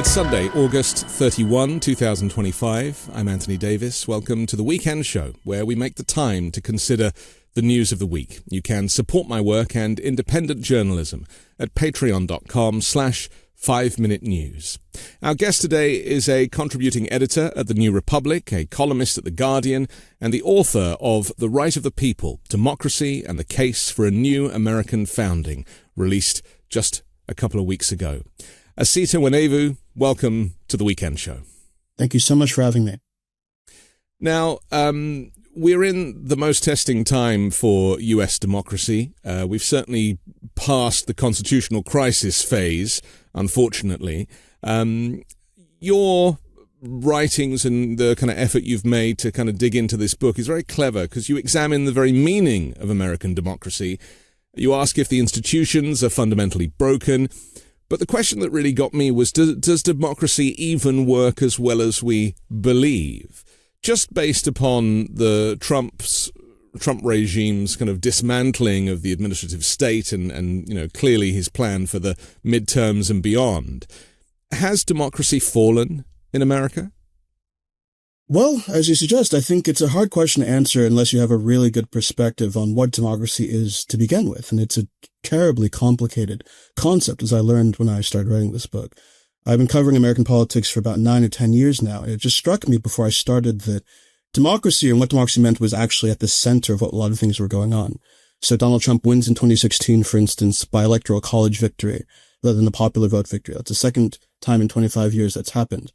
It's Sunday, August 31, 2025. I'm Anthony Davis. Welcome to the Weekend Show, where we make the time to consider the news of the week. You can support my work and independent journalism at patreon.com/5 Minute News. Our guest today is a contributing editor at The New Republic, a columnist at The Guardian, and the author of The Right of the People, Democracy and the Case for a New American Founding, released just a couple of weeks ago. Osita Nwanevu, welcome to the Weekend Show. Thank you so much for having me. Now, we're in the most testing time for U.S. democracy. We've certainly passed the constitutional crisis phase, unfortunately. Your writings and the kind of effort you've made to kind of dig into this book is very clever because you examine the very meaning of American democracy. You ask if the institutions are fundamentally broken. But the question that really got me was, does democracy even work as well as we believe? Just based upon the Trump regime's kind of dismantling of the administrative state and clearly his plan for the midterms and beyond. Has democracy fallen in America? Well, as you suggest, I think it's a hard question to answer unless you have a really good perspective on what democracy is to begin with. And it's a terribly complicated concept, as I learned when I started writing this book. I've been covering American politics for about 9 or 10 years now, and it just struck me before I started that democracy and what democracy meant was actually at the center of what a lot of things were going on. So Donald Trump wins in 2016, for instance, by electoral college victory rather than a popular vote victory. That's the second time in 25 years that's happened.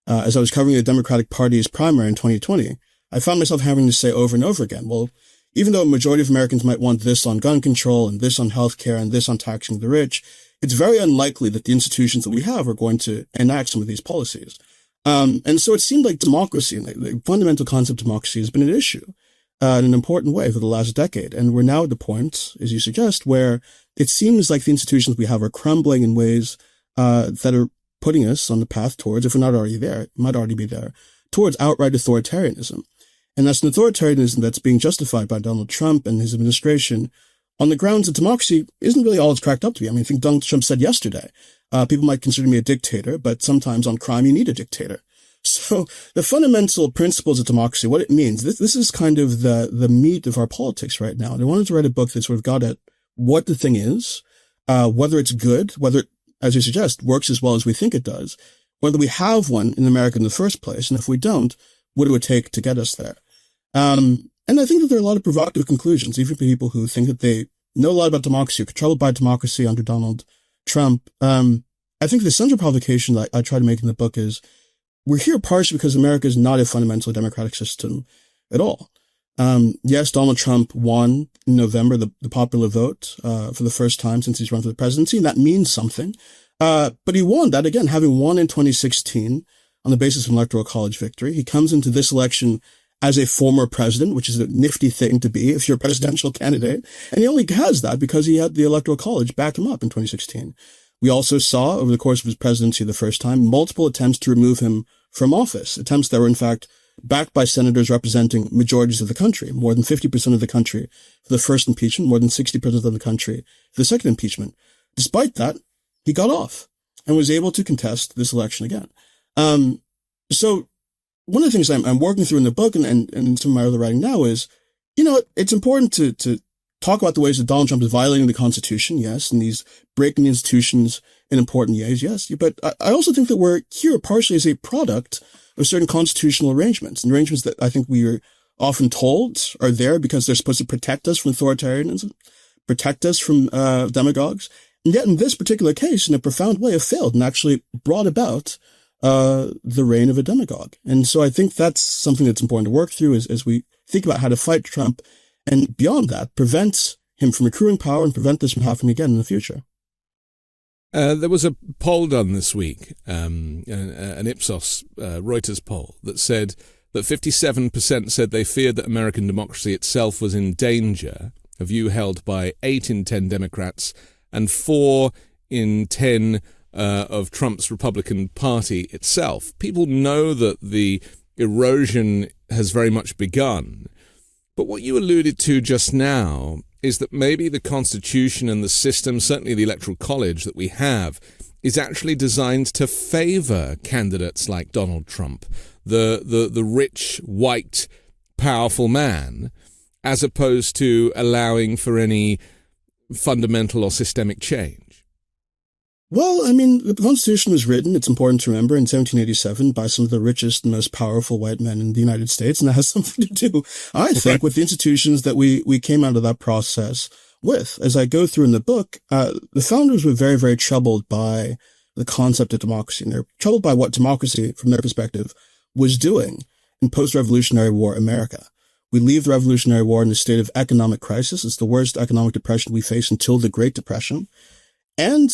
As I was covering the Democratic Party's primary in 2020, I found myself having to say over and over again, well, even though a majority of Americans might want this on gun control and this on healthcare and this on taxing the rich, it's very unlikely that the institutions that we have are going to enact some of these policies. And so it seemed like democracy, the fundamental concept of democracy, has been an issue in an important way for the last decade. And we're now at the point, as you suggest, where it seems like the institutions we have are crumbling in ways that are putting us on the path towards, if we're not already there, it might already be there, towards outright authoritarianism. And that's an authoritarianism that's being justified by Donald Trump and his administration on the grounds that democracy isn't really all it's cracked up to be. I mean, I think Donald Trump said yesterday, people might consider me a dictator, but sometimes on crime you need a dictator. So the fundamental principles of democracy, what it means, this is kind of the meat of our politics right now. And I wanted to write a book that sort of got at what the thing is, whether it's good, whether it, as you suggest, works as well as we think it does, whether we have one in America in the first place, and if we don't, what it would take to get us there. And I think that there are a lot of provocative conclusions, even for people who think that they know a lot about democracy, or controlled by democracy under Donald Trump. I think the central provocation that I try to make in the book is we're here partially because America is not a fundamentally democratic system at all. Yes, Donald Trump won in November the popular vote for the first time since he's run for the presidency, and that means something. But he won that, again, having won in 2016 on the basis of an electoral college victory. He comes into this election as a former president, which is a nifty thing to be if you're a presidential candidate. And he only has that because he had the electoral college back him up in 2016. We also saw, over the course of his presidency the first time, multiple attempts to remove him from office, attempts that were, in fact, backed by senators representing majorities of the country, more than 50% of the country for the first impeachment, more than 60% of the country for the second impeachment. Despite that, he got off and was able to contest this election again. So one of the things I'm working through in the book and some of my other writing now is, it's important to talk about the ways that Donald Trump is violating the Constitution, yes, and he's breaking institutions in important ways, yes. But I also think that we're here partially as a product of certain constitutional arrangements, and arrangements that I think we are often told are there because they're supposed to protect us from authoritarianism, protect us from demagogues. And yet in this particular case, in a profound way, have failed and actually brought about the reign of a demagogue. And so I think that's something that's important to work through as we think about how to fight Trump and beyond that, prevent him from accruing power and prevent this from happening again in the future. There was a poll done this week, an Ipsos Reuters poll, that said that 57% said they feared that American democracy itself was in danger, a view held by 8 in 10 Democrats and 4 in 10 of Trump's Republican Party itself. People know that the erosion has very much begun. But what you alluded to just now is that maybe the Constitution and the system, certainly the Electoral College that we have, is actually designed to favor candidates like Donald Trump, the rich, white, powerful man, as opposed to allowing for any fundamental or systemic change? Well, I mean, the Constitution was written, it's important to remember, in 1787 by some of the richest and most powerful white men in the United States, and that has something to do, I think, with the institutions that we came out of that process with. As I go through in the book, the founders were very, very troubled by the concept of democracy, and they're troubled by what democracy, from their perspective, was doing in post-Revolutionary War America. We leave the Revolutionary War in a state of economic crisis. It's the worst economic depression we face until the Great Depression. And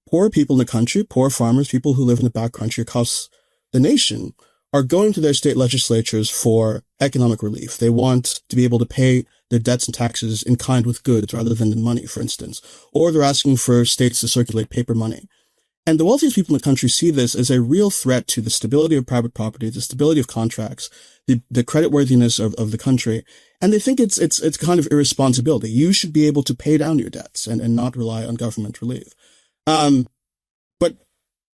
poor people in the country, poor farmers, people who live in the backcountry across the nation, are going to their state legislatures for economic relief. They want to be able to pay their debts and taxes in kind with goods rather than in money, for instance. Or they're asking for states to circulate paper money. And the wealthiest people in the country see this as a real threat to the stability of private property, the stability of contracts, the creditworthiness of the country. And they think it's kind of irresponsibility. You should be able to pay down your debts and not rely on government relief. But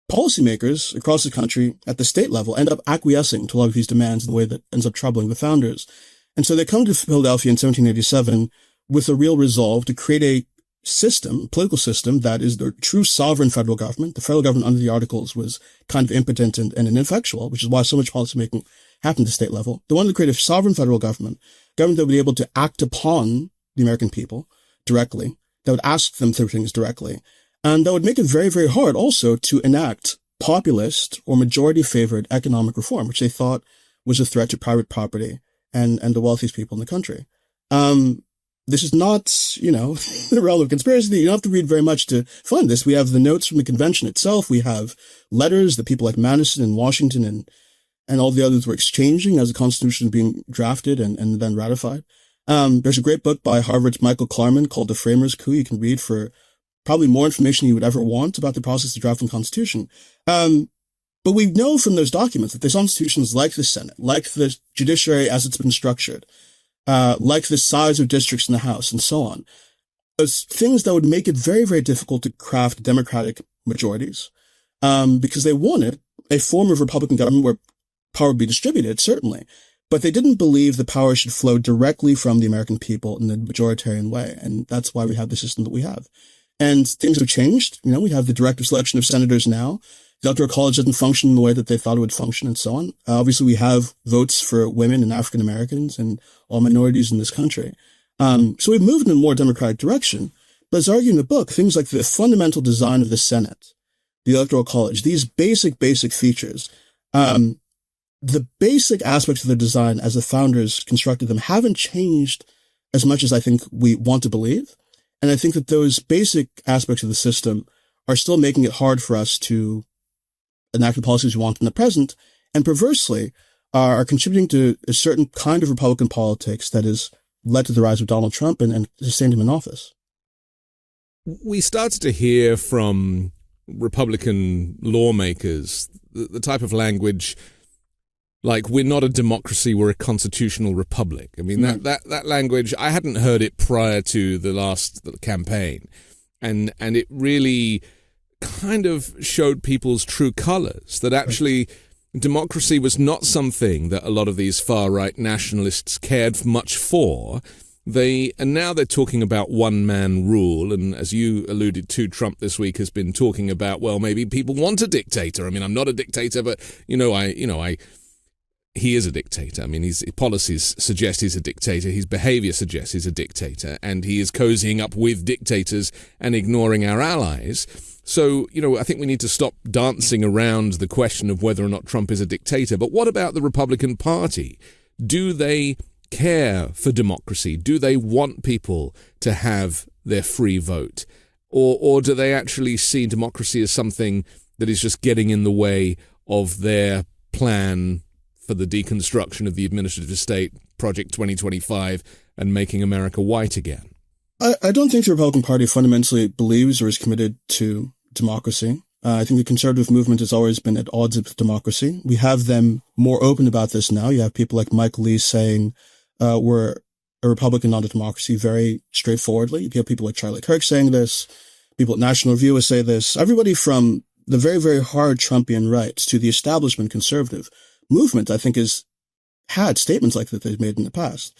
policymakers across the country at the state level end up acquiescing to a lot of these demands in a way that ends up troubling the founders. And so they come to Philadelphia in 1787 with a real resolve to create a political system that is the true sovereign federal government. The federal government under the Articles was kind of impotent and ineffectual, which is why so much policymaking happened at the state level. They wanted to create a sovereign federal government that would be able to act upon the American people directly, that would ask them for things directly, and that would make it very, very hard also to enact populist or majority-favored economic reform, which they thought was a threat to private property and the wealthiest people in the country. This is not, the realm of conspiracy. You don't have to read very much to find this. We have the notes from the convention itself. We have letters that people like Madison and Washington and all the others were exchanging as the Constitution was being drafted and then ratified. There's a great book by Harvard's Michael Klarman called The Framers' Coup. You can read for probably more information you would ever want about the process of drafting the Constitution. But we know from those documents that there's institutions like the Senate, like the judiciary as it's been structured, like the size of districts in the House and so on, as things that would make it very, very difficult to craft democratic majorities, because they wanted a form of Republican government where power would be distributed, certainly, but they didn't believe the power should flow directly from the American people in the majoritarian way. And that's why we have the system that we have. And things have changed. We have the direct selection of senators now. The Electoral College doesn't function in the way that they thought it would function and so on. Obviously, we have votes for women and African Americans and all minorities in this country. So we've moved in a more democratic direction. But as argued in the book, things like the fundamental design of the Senate, the Electoral College, these basic features, the basic aspects of the design as the founders constructed them haven't changed as much as I think we want to believe. And I think that those basic aspects of the system are still making it hard for us to enact the policies we want in the present, and perversely are contributing to a certain kind of Republican politics that has led to the rise of Donald Trump and sustained him in office. We started to hear from Republican lawmakers the type of language like, we're not a democracy, we're a constitutional republic. I mean, that language, I hadn't heard it prior to the last campaign. And it really kind of showed people's true colors, that actually democracy was not something that a lot of these far-right nationalists cared much for. And now they're talking about one-man rule, and as you alluded to, Trump this week has been talking about, well, maybe people want a dictator. I mean, I'm not a dictator, but he is a dictator. I mean, his policies suggest he's a dictator. His behavior suggests he's a dictator, and he is cozying up with dictators and ignoring our allies. So, I think we need to stop dancing around the question of whether or not Trump is a dictator. But what about the Republican Party? Do they care for democracy? Do they want people to have their free vote? Or do they actually see democracy as something that is just getting in the way of their plan for the deconstruction of the administrative state, Project 2025, and making America white again? I don't think the Republican Party fundamentally believes or is committed to democracy. I think the conservative movement has always been at odds with democracy. We have them more open about this now. You have people like Mike Lee saying we're a Republican, not a democracy very straightforwardly. You have people like Charlie Kirk saying this. People at National Review will say this. Everybody from the very, very hard Trumpian right to the establishment conservative movement, I think, has had statements like that they've made in the past.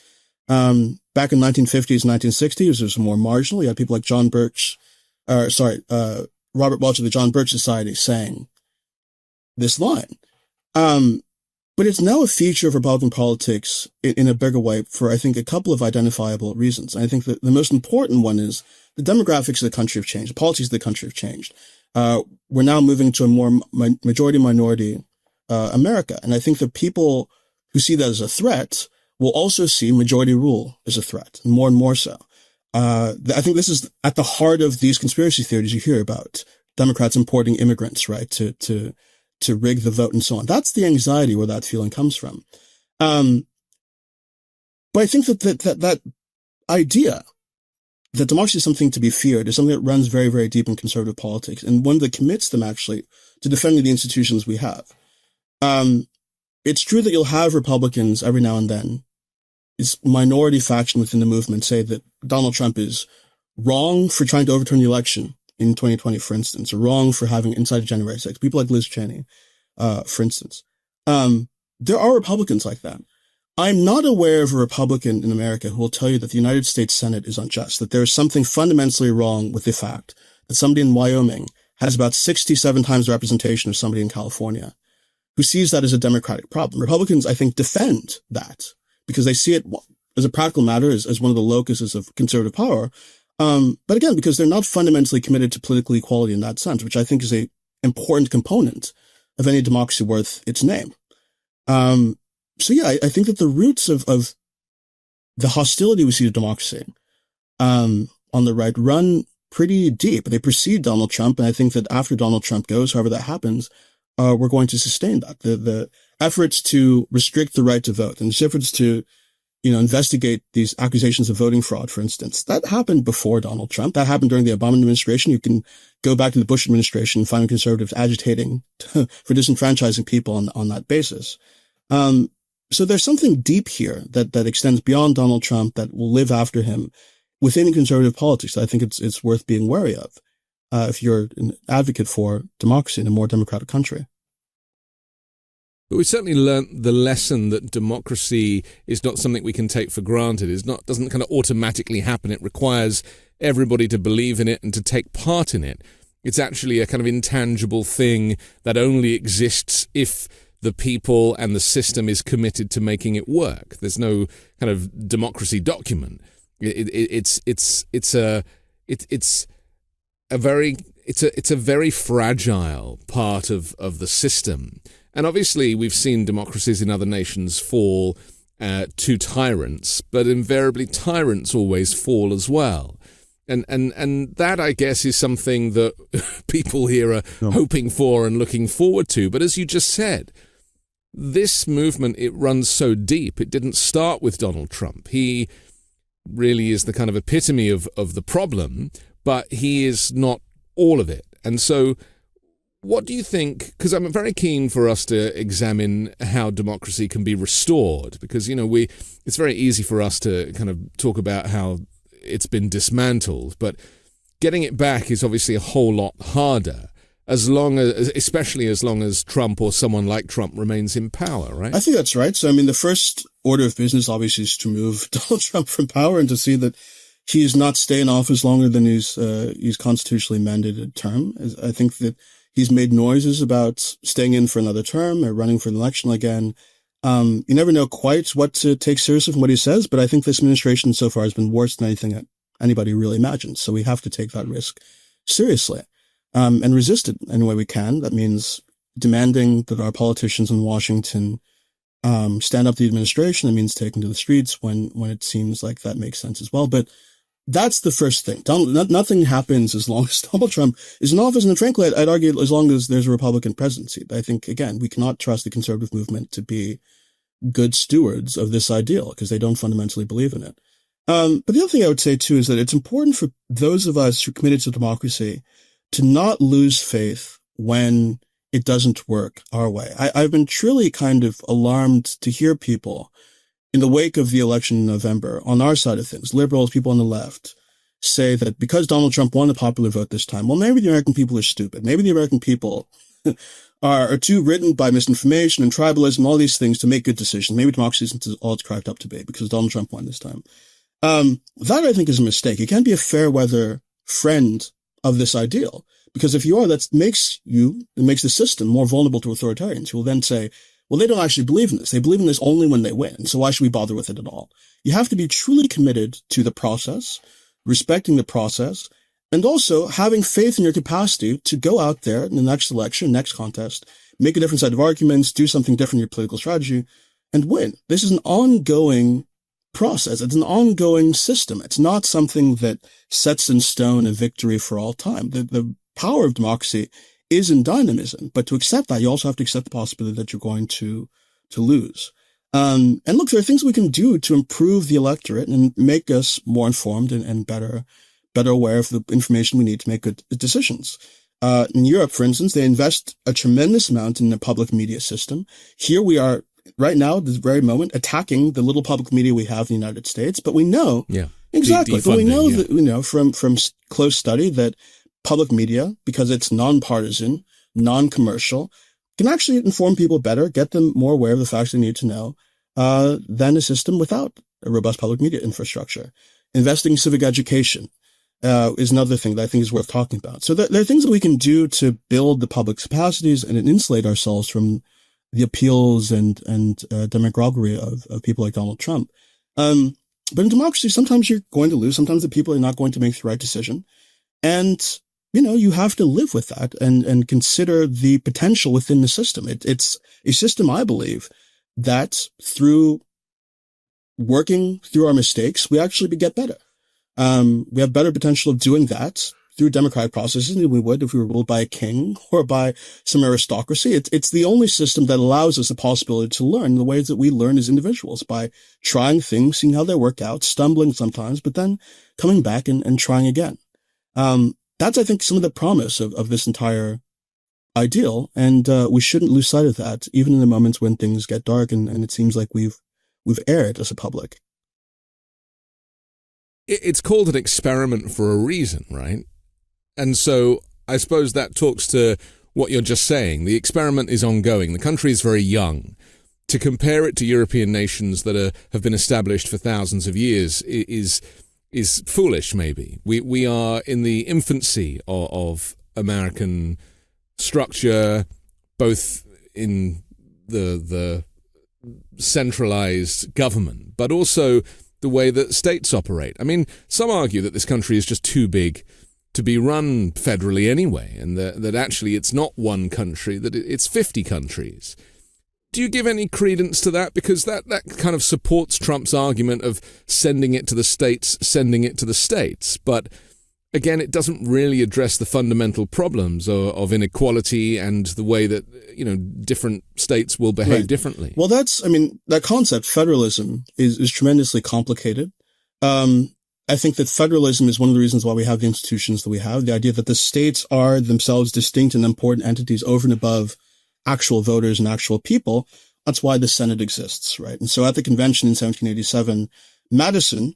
Back in 1950s, 1960s, it was more marginal. You had people like Robert Welch of the John Birch Society saying this line. But it's now a feature of Republican politics in a bigger way for, I think, a couple of identifiable reasons. And I think that the most important one is the demographics of the country have changed. The policies of the country have changed. We're now moving to a more majority-minority America. And I think that people who see that as a threat will also see majority rule as a threat, and more so. I think this is at the heart of these conspiracy theories you hear about. Democrats importing immigrants, right, to rig the vote and so on. That's the anxiety where that feeling comes from. But I think that idea that democracy is something to be feared is something that runs very, very deep in conservative politics, and one that commits them actually to defending the institutions we have. It's true that you'll have Republicans every now and then, this minority faction within the movement, say that Donald Trump is wrong for trying to overturn the election in 2020, for instance, or wrong for having inside January 6th. People like Liz Cheney, for instance. There are Republicans like that. I'm not aware of a Republican in America who will tell you that the United States Senate is unjust, that there is something fundamentally wrong with the fact that somebody in Wyoming has about 67 times the representation of somebody in California, who sees that as a democratic problem. Republicans, I think, defend that because they see it as a practical matter as one of the locuses of conservative power. But again, because they're not fundamentally committed to political equality in that sense, which I think is a important component of any democracy worth its name. So yeah, I think that the roots of the hostility we see to democracy, on the right run pretty deep. They precede Donald Trump. And I think that after Donald Trump goes, however that happens, we're going to sustain that. The efforts to restrict the right to vote and the efforts to, investigate these accusations of voting fraud, for instance, that happened before Donald Trump. That happened during the Obama administration. You can go back to the Bush administration and find conservatives agitating for disenfranchising people on that basis. So there's something deep here that extends beyond Donald Trump that will live after him within conservative politics. I think it's worth being wary of if you're an advocate for democracy in a more democratic country. But we certainly learnt the lesson that democracy is not something we can take for granted. Doesn't kind of automatically happen. It requires everybody to believe in it and to take part in it. It's actually a kind of intangible thing that only exists if the people and the system is committed to making it work. There's no kind of democracy document. It's a very fragile part of the system. And obviously, we've seen democracies in other nations fall to tyrants, but invariably tyrants always fall as well. And that, I guess, is something that people here are hoping for and looking forward to. But as you just said, this movement, it runs so deep. It didn't start with Donald Trump. He really is the kind of epitome of the problem, but he is not all of it. And so what do you think, because I'm very keen for us to examine how democracy can be restored, because, it's very easy for us to kind of talk about how it's been dismantled, but getting it back is obviously a whole lot harder, especially as long as Trump or someone like Trump remains in power, right? I think that's right. So, the first order of business, obviously, is to move Donald Trump from power and to see that he is not staying in office longer than his constitutionally mandated term. I think that he's made noises about staying in for another term or running for an election again. You never know quite what to take seriously from what he says, but I think this administration so far has been worse than anything that anybody really imagined. So we have to take that risk seriously, and resist it any way we can. That means demanding that our politicians in Washington stand up to the administration. It means taking to the streets when it seems like that makes sense as well. But that's the first thing. Nothing happens as long as Donald Trump is in office. And frankly, I'd argue as long as there's a Republican presidency. I think, again, we cannot trust the conservative movement to be good stewards of this ideal because they don't fundamentally believe in it. But the other thing I would say, too, is that it's important for those of us who are committed to democracy to not lose faith when it doesn't work our way. I've been truly kind of alarmed to hear people in the wake of the election in November, on our side of things, liberals, people on the left, say that because Donald Trump won the popular vote this time, well, maybe the American people are stupid. Maybe the American people are too ridden by misinformation and tribalism, all these things to make good decisions. Maybe democracy isn't all it's cracked up to be because Donald Trump won this time. That I think is a mistake. You can't be a fair weather friend of this ideal, because if you are, it makes the system more vulnerable to authoritarians who will then say, well, they don't actually believe in this. They believe in this only when they win. So why should we bother with it at all? You have to be truly committed to the process, respecting the process, and also having faith in your capacity to go out there in the next election, next contest, make a different set of arguments, do something different in your political strategy, and win. This is an ongoing process. It's an ongoing system. It's not something that sets in stone a victory for all time. The power of democracy is in dynamism, but to accept that, you also have to accept the possibility that you're going to lose. And look, there are things we can do to improve the electorate and make us more informed and better aware of the information we need to make good decisions. In Europe, for instance, they invest a tremendous amount in the public media system. Here we are right now, at this very moment, attacking the little public media we have in the United States, but we know exactly. But we know that from close study that public media, because it's non-partisan, non-commercial, can actually inform people better, get them more aware of the facts they need to know, than a system without a robust public media infrastructure. Investing in civic education is another thing that I think is worth talking about. So there are things that we can do to build the public's capacities and insulate ourselves from the appeals and demagoguery of people like Donald Trump. But in democracy, sometimes you're going to lose. Sometimes the people are not going to make the right decision. And, you have to live with that and consider the potential within the system. It's a system, I believe, that through working through our mistakes, we actually get better. We have better potential of doing that through democratic processes than we would if we were ruled by a king or by some aristocracy. It's the only system that allows us the possibility to learn the ways that we learn as individuals, by trying things, seeing how they work out, stumbling sometimes, but then coming back and trying again. That's, I think, some of the promise of this entire ideal. And, we shouldn't lose sight of that, even in the moments when things get dark and it seems like we've erred as a public. It's called an experiment for a reason, right? And so I suppose that talks to what you're just saying. The experiment is ongoing. The country is very young. To compare it to European nations that have been established for thousands of years is foolish, maybe. We are in the infancy of American structure, both in the centralized government, but also the way that states operate. I mean, some argue that this country is just too big to be run federally anyway, and that actually it's not one country, that it's 50 countries. Do you give any credence to that? Because that kind of supports Trump's argument of sending it to the states. But again, it doesn't really address the fundamental problems of inequality and the way that, different states will behave differently. Well, that concept, federalism, is tremendously complicated. I think that federalism is one of the reasons why we have the institutions that we have. The idea that the states are themselves distinct and important entities over and above actual voters and actual people. That's why the Senate exists, right? And so at the convention in 1787, Madison,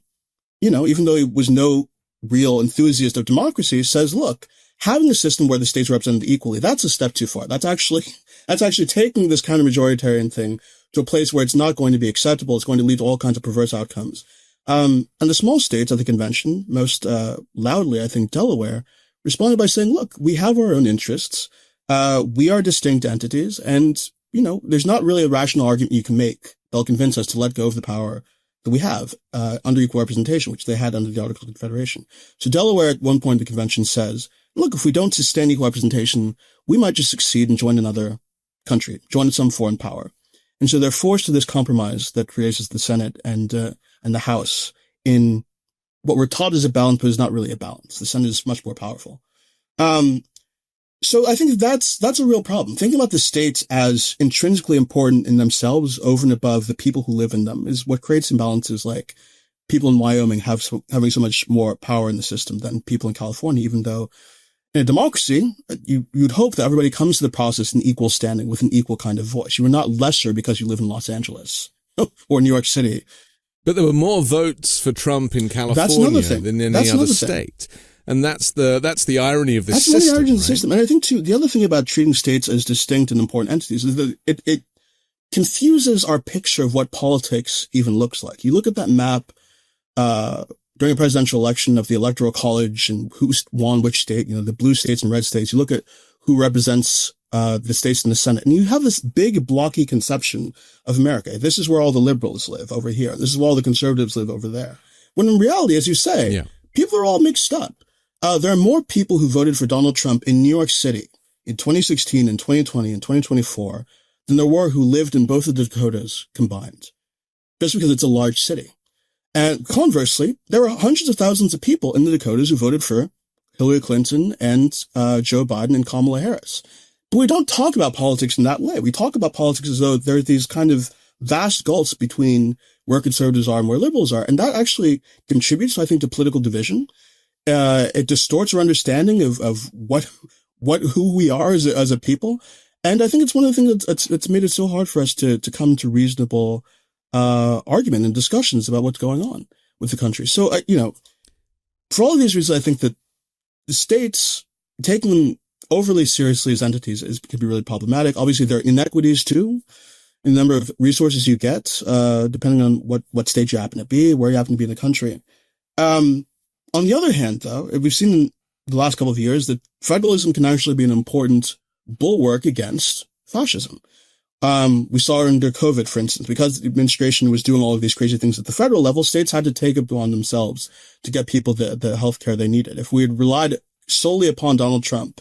even though he was no real enthusiast of democracy, says, look, having a system where the states are represented equally, that's a step too far. That's actually taking this kind of majoritarian thing to a place where it's not going to be acceptable. It's going to lead to all kinds of perverse outcomes. And the small states at the convention, most loudly, I think Delaware, responded by saying, look, we have our own interests. We are distinct entities, and, there's not really a rational argument you can make that'll convince us to let go of the power that we have under equal representation, which they had under the Articles of Confederation. So Delaware at one point in the convention says, look, if we don't sustain equal representation, we might just succeed and join another country, join some foreign power. And so they're forced to this compromise that creates the Senate and the House in what we're taught is a balance, but is not really a balance. The Senate is much more powerful. So I think that's a real problem. Thinking about the states as intrinsically important in themselves over and above the people who live in them is what creates imbalances like people in Wyoming having so much more power in the system than people in California, even though in a democracy, you'd hope that everybody comes to the process in equal standing with an equal kind of voice. You are not lesser because you live in Los Angeles. or New York City. But there were more votes for Trump in California than in any other state. And that's the irony of this system. That's the irony of the system. And I think, too, the other thing about treating states as distinct and important entities is that it confuses our picture of what politics even looks like. You look at that map during a presidential election of the Electoral College and who won which state, the blue states and red states. You look at who represents the states in the Senate, and you have this big blocky conception of America. This is where all the liberals live over here. This is where all the conservatives live over there. When in reality, as you say, people are all mixed up. There are more people who voted for Donald Trump in New York City in 2016 and 2020 and 2024 than there were who lived in both of the Dakotas combined, just because it's a large city. And conversely, there were hundreds of thousands of people in the Dakotas who voted for Hillary Clinton and Joe Biden and Kamala Harris. But we don't talk about politics in that way. We talk about politics as though there are these kind of vast gulfs between where conservatives are and where liberals are. And that actually contributes, I think, to political division. It distorts our understanding of who we are as a people. And I think it's one of the things that's made it so hard for us to come to reasonable argument and discussions about what's going on with the country. So, for all of these reasons, I think that the states, taking them overly seriously as entities can be really problematic. Obviously, there are inequities too in the number of resources you get, depending on what state you happen to be, where you happen to be in the country. On the other hand, though, we've seen in the last couple of years that federalism can actually be an important bulwark against fascism. We saw it under COVID, for instance, because the administration was doing all of these crazy things at the federal level, states had to take it upon themselves to get people the health care they needed. If we had relied solely upon Donald Trump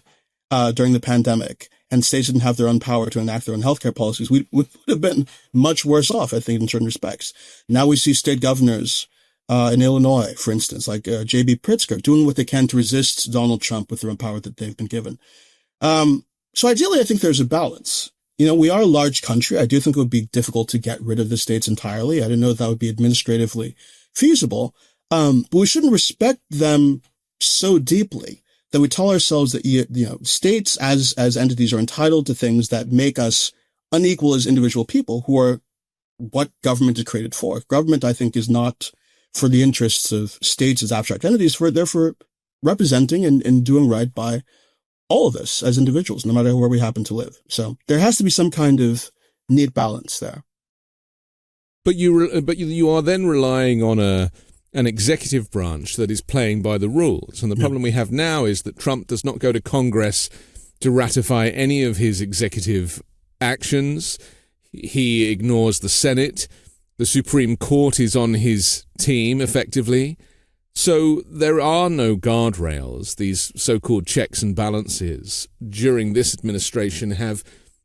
during the pandemic and states didn't have their own power to enact their own healthcare policies, we would have been much worse off, I think, in certain respects. Now we see state governors in Illinois, for instance, like J.B. Pritzker, doing what they can to resist Donald Trump with their own power that they've been given. So ideally, I think there's a balance. We are a large country. I do think it would be difficult to get rid of the states entirely. I didn't know that would be administratively feasible. But we shouldn't respect them so deeply that we tell ourselves that, states as entities are entitled to things that make us unequal as individual people who are what government is created for. Government, I think, is not for the interests of states as abstract entities. They're for representing and doing right by all of us as individuals, no matter where we happen to live. So there has to be some kind of neat balance there. But you are then relying on an executive branch that is playing by the rules. And the problem we have now is that Trump does not go to Congress to ratify any of his executive actions. He ignores the Senate. The Supreme Court is on his team, effectively. So there are no guardrails. These so-called checks and balances during this administration have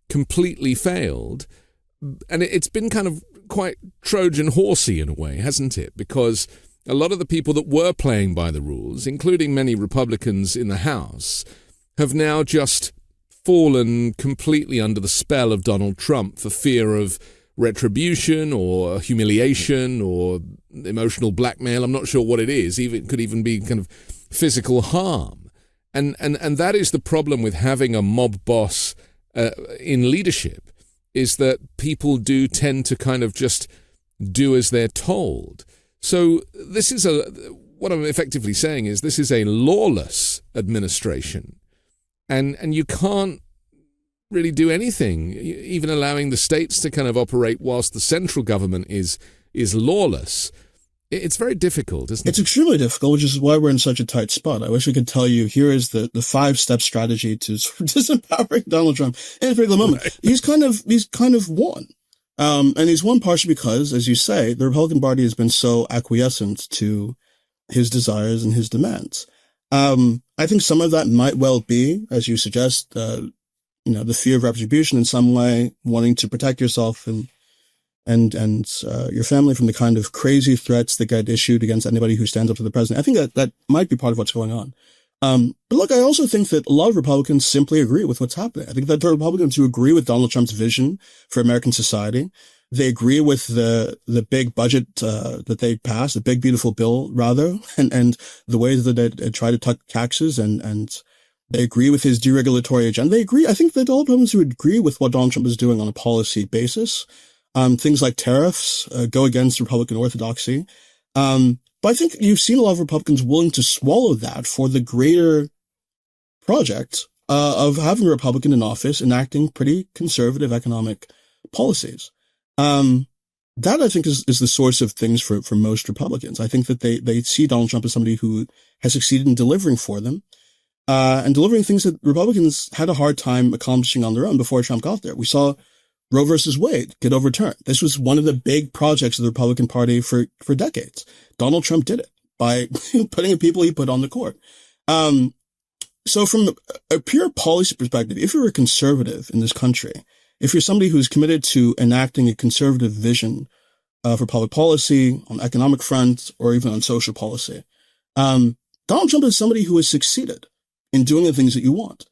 completely failed. And it's been kind of quite Trojan horsey in a way, hasn't it? Because a lot of the people that were playing by the rules, including many Republicans in the House, have now just fallen completely under the spell of Donald Trump for fear of retribution or humiliation or emotional blackmail. I'm not sure what it is. It could even be kind of physical harm. And that is the problem with having a mob boss in leadership, is that people do tend to kind of just do as they're told. So this is what I'm effectively saying is this is a lawless administration. And you can't really do anything, even allowing the states to kind of operate whilst the central government is lawless. It's very difficult, isn't it? It's extremely difficult, which is why we're in such a tight spot. I wish we could tell you, here is the 5-step strategy to disempowering Donald Trump in a particular moment. Right. He's kind of won. And he's won partially because, as you say, the Republican Party has been so acquiescent to his desires and his demands. I think some of that might well be, as you suggest, the fear of retribution in some way, wanting to protect yourself and your family from the kind of crazy threats that get issued against anybody who stands up to the president. I think that might be part of what's going on. But look, I also think that a lot of Republicans simply agree with what's happening. I think that the Republicans who agree with Donald Trump's vision for American society, they agree with the big budget that they passed, the big beautiful bill rather, and the way that they try to cut taxes and they agree with his deregulatory agenda. They agree. I think that all Republicans who agree with what Donald Trump is doing on a policy basis Things like tariffs go against Republican orthodoxy. But I think you've seen a lot of Republicans willing to swallow that for the greater project of having a Republican in office enacting pretty conservative economic policies. That I think is the source of things for most Republicans. I think that they see Donald Trump as somebody who has succeeded in delivering for them, and delivering things that Republicans had a hard time accomplishing on their own before Trump got there. We saw Roe versus Wade get overturned. This was one of the big projects of the Republican Party for decades. Donald Trump did it by putting the people he put on the court. So from a pure policy perspective, if you're a conservative in this country, if you're somebody who's committed to enacting a conservative vision for public policy on economic front or even on social policy, Donald Trump is somebody who has succeeded in doing the things that you want.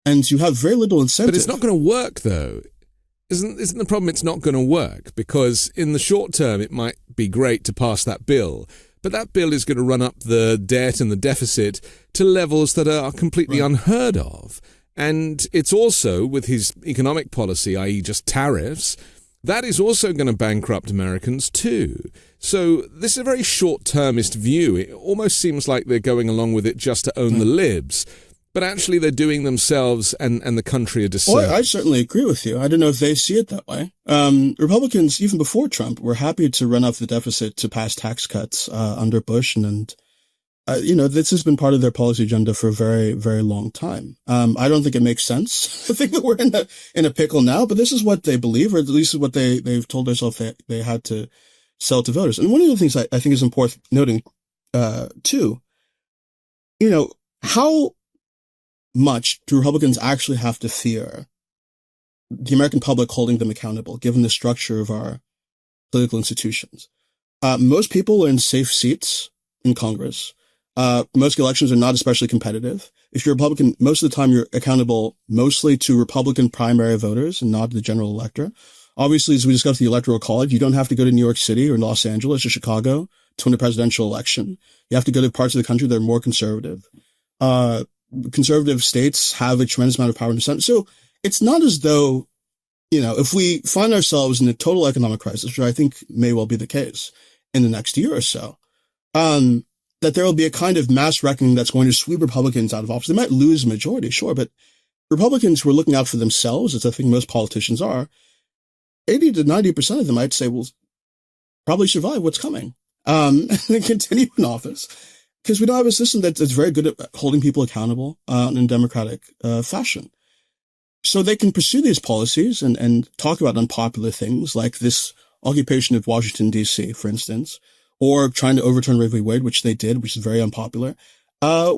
And you have very little incentive. But it's not going to work, though. Isn't the problem it's not going to work? Because in the short term, it might be great to pass that bill, but that bill is going to run up the debt and the deficit to levels that are completely unheard of. And it's also, with his economic policy, i.e. just tariffs, that is also going to bankrupt Americans too. So this is a very short-termist view. It almost seems like they're going along with it just to own the libs. But actually they're doing themselves and the country a disservice. Well, I certainly agree with you. I don't know if they see it that way. Republicans, even before Trump, were happy to run up the deficit to pass tax cuts under Bush. And this has been part of their policy agenda for a very, very long time. I don't think it makes sense. I think that we're in a pickle now, but this is what they believe, or at least is what they've told themselves they had to sell to voters. And one of the things I think is important noting, too, how much do Republicans actually have to fear the American public holding them accountable, given the structure of our political institutions? Most people are in safe seats in Congress. Most elections are not especially competitive. If you're a Republican, most of the time you're accountable mostly to Republican primary voters and not the general electorate. Obviously, as we discussed the Electoral College, you don't have to go to New York City or Los Angeles or Chicago to win a presidential election. You have to go to parts of the country that are more conservative. Conservative states have a tremendous amount of power in the Senate. So it's not as though, if we find ourselves in a total economic crisis, which I think may well be the case in the next year or so, that there will be a kind of mass reckoning that's going to sweep Republicans out of office. They might lose a majority, sure, but Republicans who are looking out for themselves, as I think most politicians are, 80 to 90% of them, I'd say, will probably survive what's coming, and continue in office. Because we don't have a system that's very good at holding people accountable in a democratic fashion. So they can pursue these policies and talk about unpopular things like this occupation of Washington, D.C., for instance, or trying to overturn Roe v. Wade, which they did, which is very unpopular,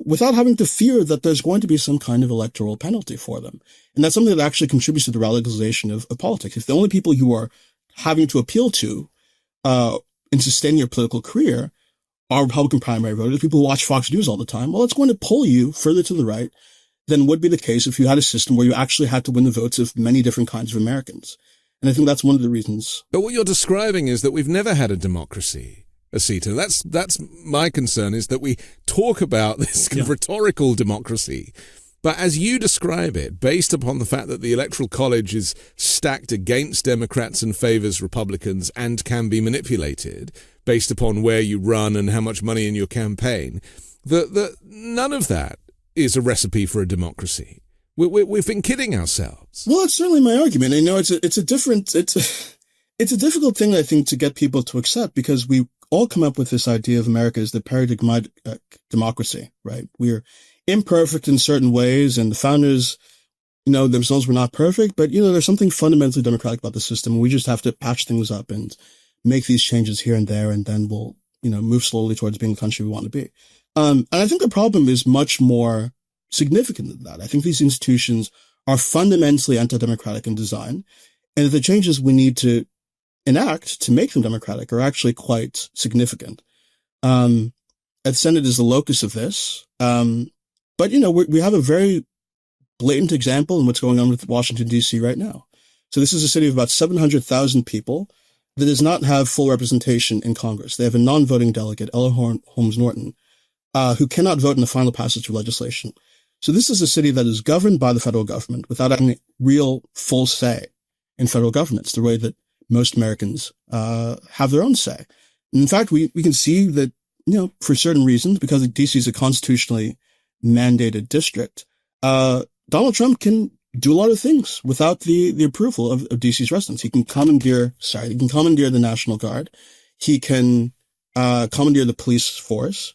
without having to fear that there's going to be some kind of electoral penalty for them. And that's something that actually contributes to the radicalization of politics. If the only people you are having to appeal to in sustaining your political career are Republican primary voters, people who watch Fox News all the time, well, it's going to pull you further to the right than would be the case if you had a system where you actually had to win the votes of many different kinds of Americans. And I think that's one of the reasons. But what you're describing is that we've never had a democracy, Osita. That's my concern, is that we talk about this kind of rhetorical democracy. But as you describe it, based upon the fact that the Electoral College is stacked against Democrats and favors Republicans and can be manipulated based upon where you run and how much money in your campaign, none of that is a recipe for a democracy. We've been kidding ourselves. Well, it's certainly my argument. I know it's a difficult thing, I think, to get people to accept, because we all come up with this idea of America as the paradigmatic democracy, right? We're imperfect in certain ways, and the founders, themselves were not perfect, but, there's something fundamentally democratic about the system. We just have to patch things up and make these changes here and there, and then we'll, move slowly towards being the country we want to be. And I think the problem is much more significant than that. I think these institutions are fundamentally anti-democratic in design, and the changes we need to enact to make them democratic are actually quite significant. The Senate is the locus of this. But, we have a very blatant example in what's going on with Washington, D.C. right now. So this is a city of about 700,000 people that does not have full representation in Congress. They have a non-voting delegate, Ella Holmes Norton, who cannot vote in the final passage of legislation. So this is a city that is governed by the federal government without having real full say in federal governance, the way that most Americans have their own say. And in fact, we can see that, for certain reasons, because DC is a constitutionally mandated district, Donald Trump can do a lot of things without the approval of DC's residents. He can commandeer the National Guard. He can commandeer the police force.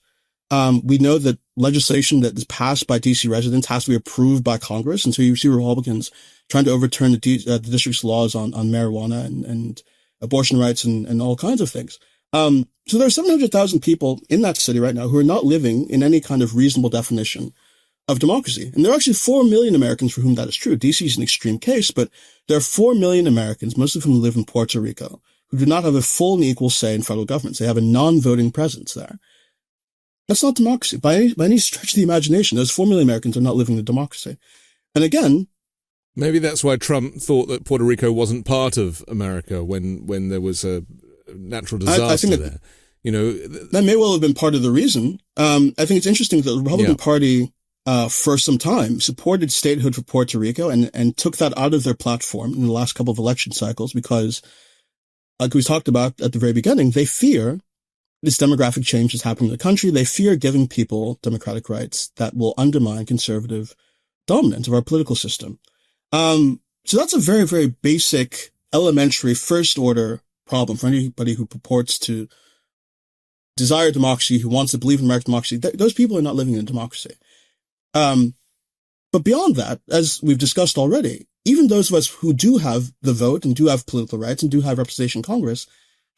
We know that legislation that is passed by DC residents has to be approved by Congress. And so you see Republicans trying to overturn the district's laws on marijuana and abortion rights and all kinds of things. So there are 700,000 people in that city right now who are not living in any kind of reasonable definition of democracy. And there are actually 4 million Americans for whom that is true. DC is an extreme case, but there are 4 million Americans, most of whom live in Puerto Rico, who do not have a full and equal say in federal governments. They have a non-voting presence there. That's not democracy. By any stretch of the imagination, those 4 million Americans are not living in democracy. And again, maybe that's why Trump thought that Puerto Rico wasn't part of America when there was a natural disaster I think there. That may well have been part of the reason. I think it's interesting that the Republican Party, for some time, supported statehood for Puerto Rico and took that out of their platform in the last couple of election cycles because, like we talked about at the very beginning, they fear this demographic change is happening in the country. They fear giving people democratic rights that will undermine conservative dominance of our political system. So that's a very, very basic, elementary, first-order problem for anybody who purports to desire democracy, who wants to believe in American democracy. Those people are not living in a democracy. But beyond that, as we've discussed already, even those of us who do have the vote and do have political rights and do have representation in Congress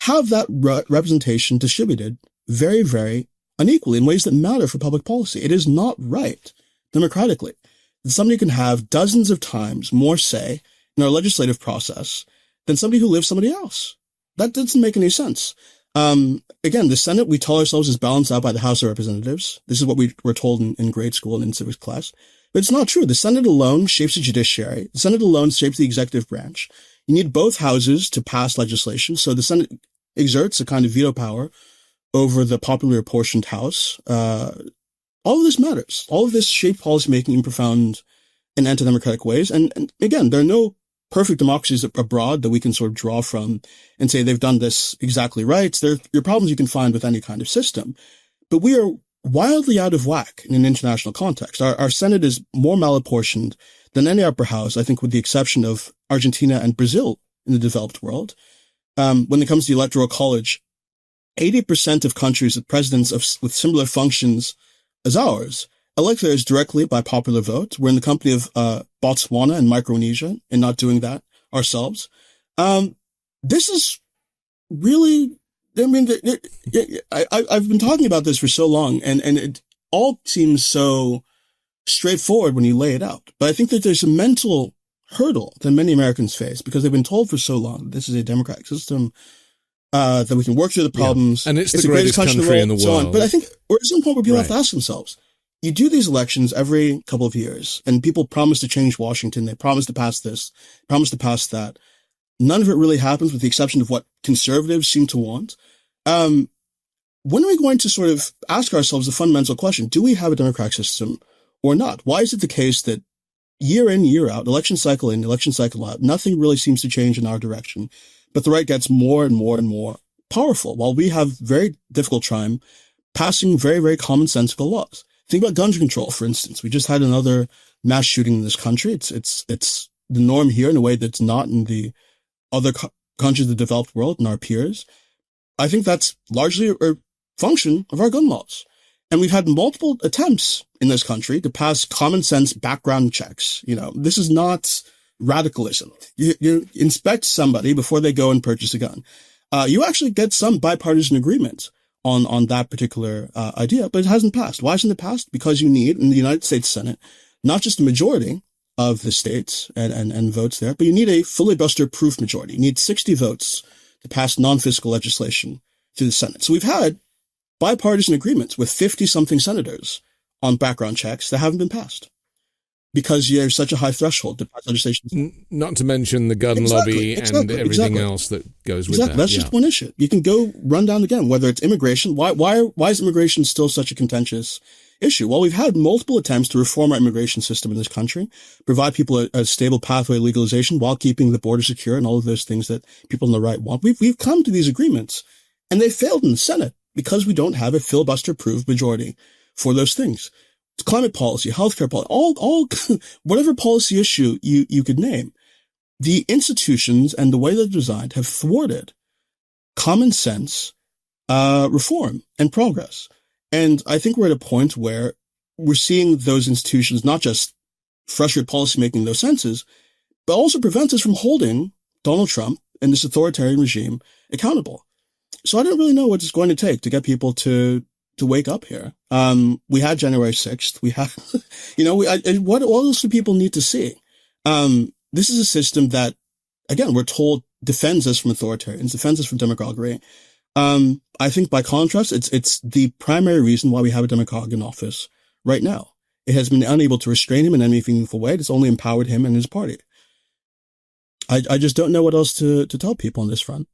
have that representation distributed very, very unequally in ways that matter for public policy. It is not right, democratically, that somebody can have dozens of times more say in our legislative process than somebody who lives somebody else. That doesn't make any sense. Again, the Senate, we tell ourselves, is balanced out by the House of Representatives. This is what we were told in grade school and in civics class. But it's not true. The Senate alone shapes the judiciary. The Senate alone shapes the executive branch. You need both houses to pass legislation. So the Senate exerts a kind of veto power over the popularly apportioned House. All of this matters. All of this shapes policymaking in profound and anti-democratic ways. And again, there are no perfect democracies abroad that we can sort of draw from and say they've done this exactly right. There are problems you can find with any kind of system. But we are wildly out of whack in an international context. Our Senate is more malapportioned than any upper house, I think, with the exception of Argentina and Brazil in the developed world. When it comes to the Electoral College, 80% of countries with presidents with similar functions as ours elect theirs directly by popular vote. We're in the company of Botswana and Micronesia and not doing that ourselves. This is really, I mean, I've been talking about this for so long and it all seems so straightforward when you lay it out. But I think that there's a mental hurdle that many Americans face because they've been told for so long this is a democratic system, that we can work through the problems. And it's the greatest country in the world. So on. But I think we're at some point where people have to ask themselves, you do these elections every couple of years and people promise to change Washington. They promise to pass this, promise to pass that. None of it really happens with the exception of what conservatives seem to want. When are we going to sort of ask ourselves the fundamental question, do we have a democratic system or not? Why is it the case that year in, year out, election cycle in, election cycle out, nothing really seems to change in our direction, but the right gets more and more and more powerful while we have very difficult time passing very, very commonsensical laws? Think about gun control, for instance. We just had another mass shooting in this country. It's the norm here in a way that's not in the other countries of the developed world and our peers. I think that's largely a function of our gun laws. And we've had multiple attempts in this country to pass common sense background checks. This is not radicalism. You inspect somebody before they go and purchase a gun. You actually get some bipartisan agreement on that particular idea, but it hasn't passed. Why hasn't it passed? Because you need, in the United States Senate, not just a majority of the states and votes there, but you need a filibuster-proof majority. You need 60 votes to pass non-fiscal legislation through the Senate. So we've had bipartisan agreements with 50-something senators on background checks that haven't been passed because there's such a high threshold to pass legislation. Not to mention the gun lobby and everything else that goes with that. That's just one issue. You can go run down again, whether it's immigration. Why is immigration still such a contentious issue. While we've had multiple attempts to reform our immigration system in this country, provide people a stable pathway to legalization while keeping the border secure and all of those things that people on the right want, we've come to these agreements, and they failed in the Senate because we don't have a filibuster-approved majority for those things. It's climate policy, healthcare policy, all whatever policy issue you could name. The institutions and the way they're designed have thwarted common sense reform and progress. And I think we're at a point where we're seeing those institutions not just frustrate policymaking in those senses, but also prevent us from holding Donald Trump and this authoritarian regime accountable. So I don't really know what it's going to take to get people to wake up here. We had January 6th. We have, what else do people need to see? This is a system that, again, we're told defends us from authoritarians, defends us from demagoguery. I think by contrast, it's the primary reason why we have a demagogue in office right now. It has been unable to restrain him in any meaningful way. It's only empowered him and his party. I just don't know what else to tell people on this front.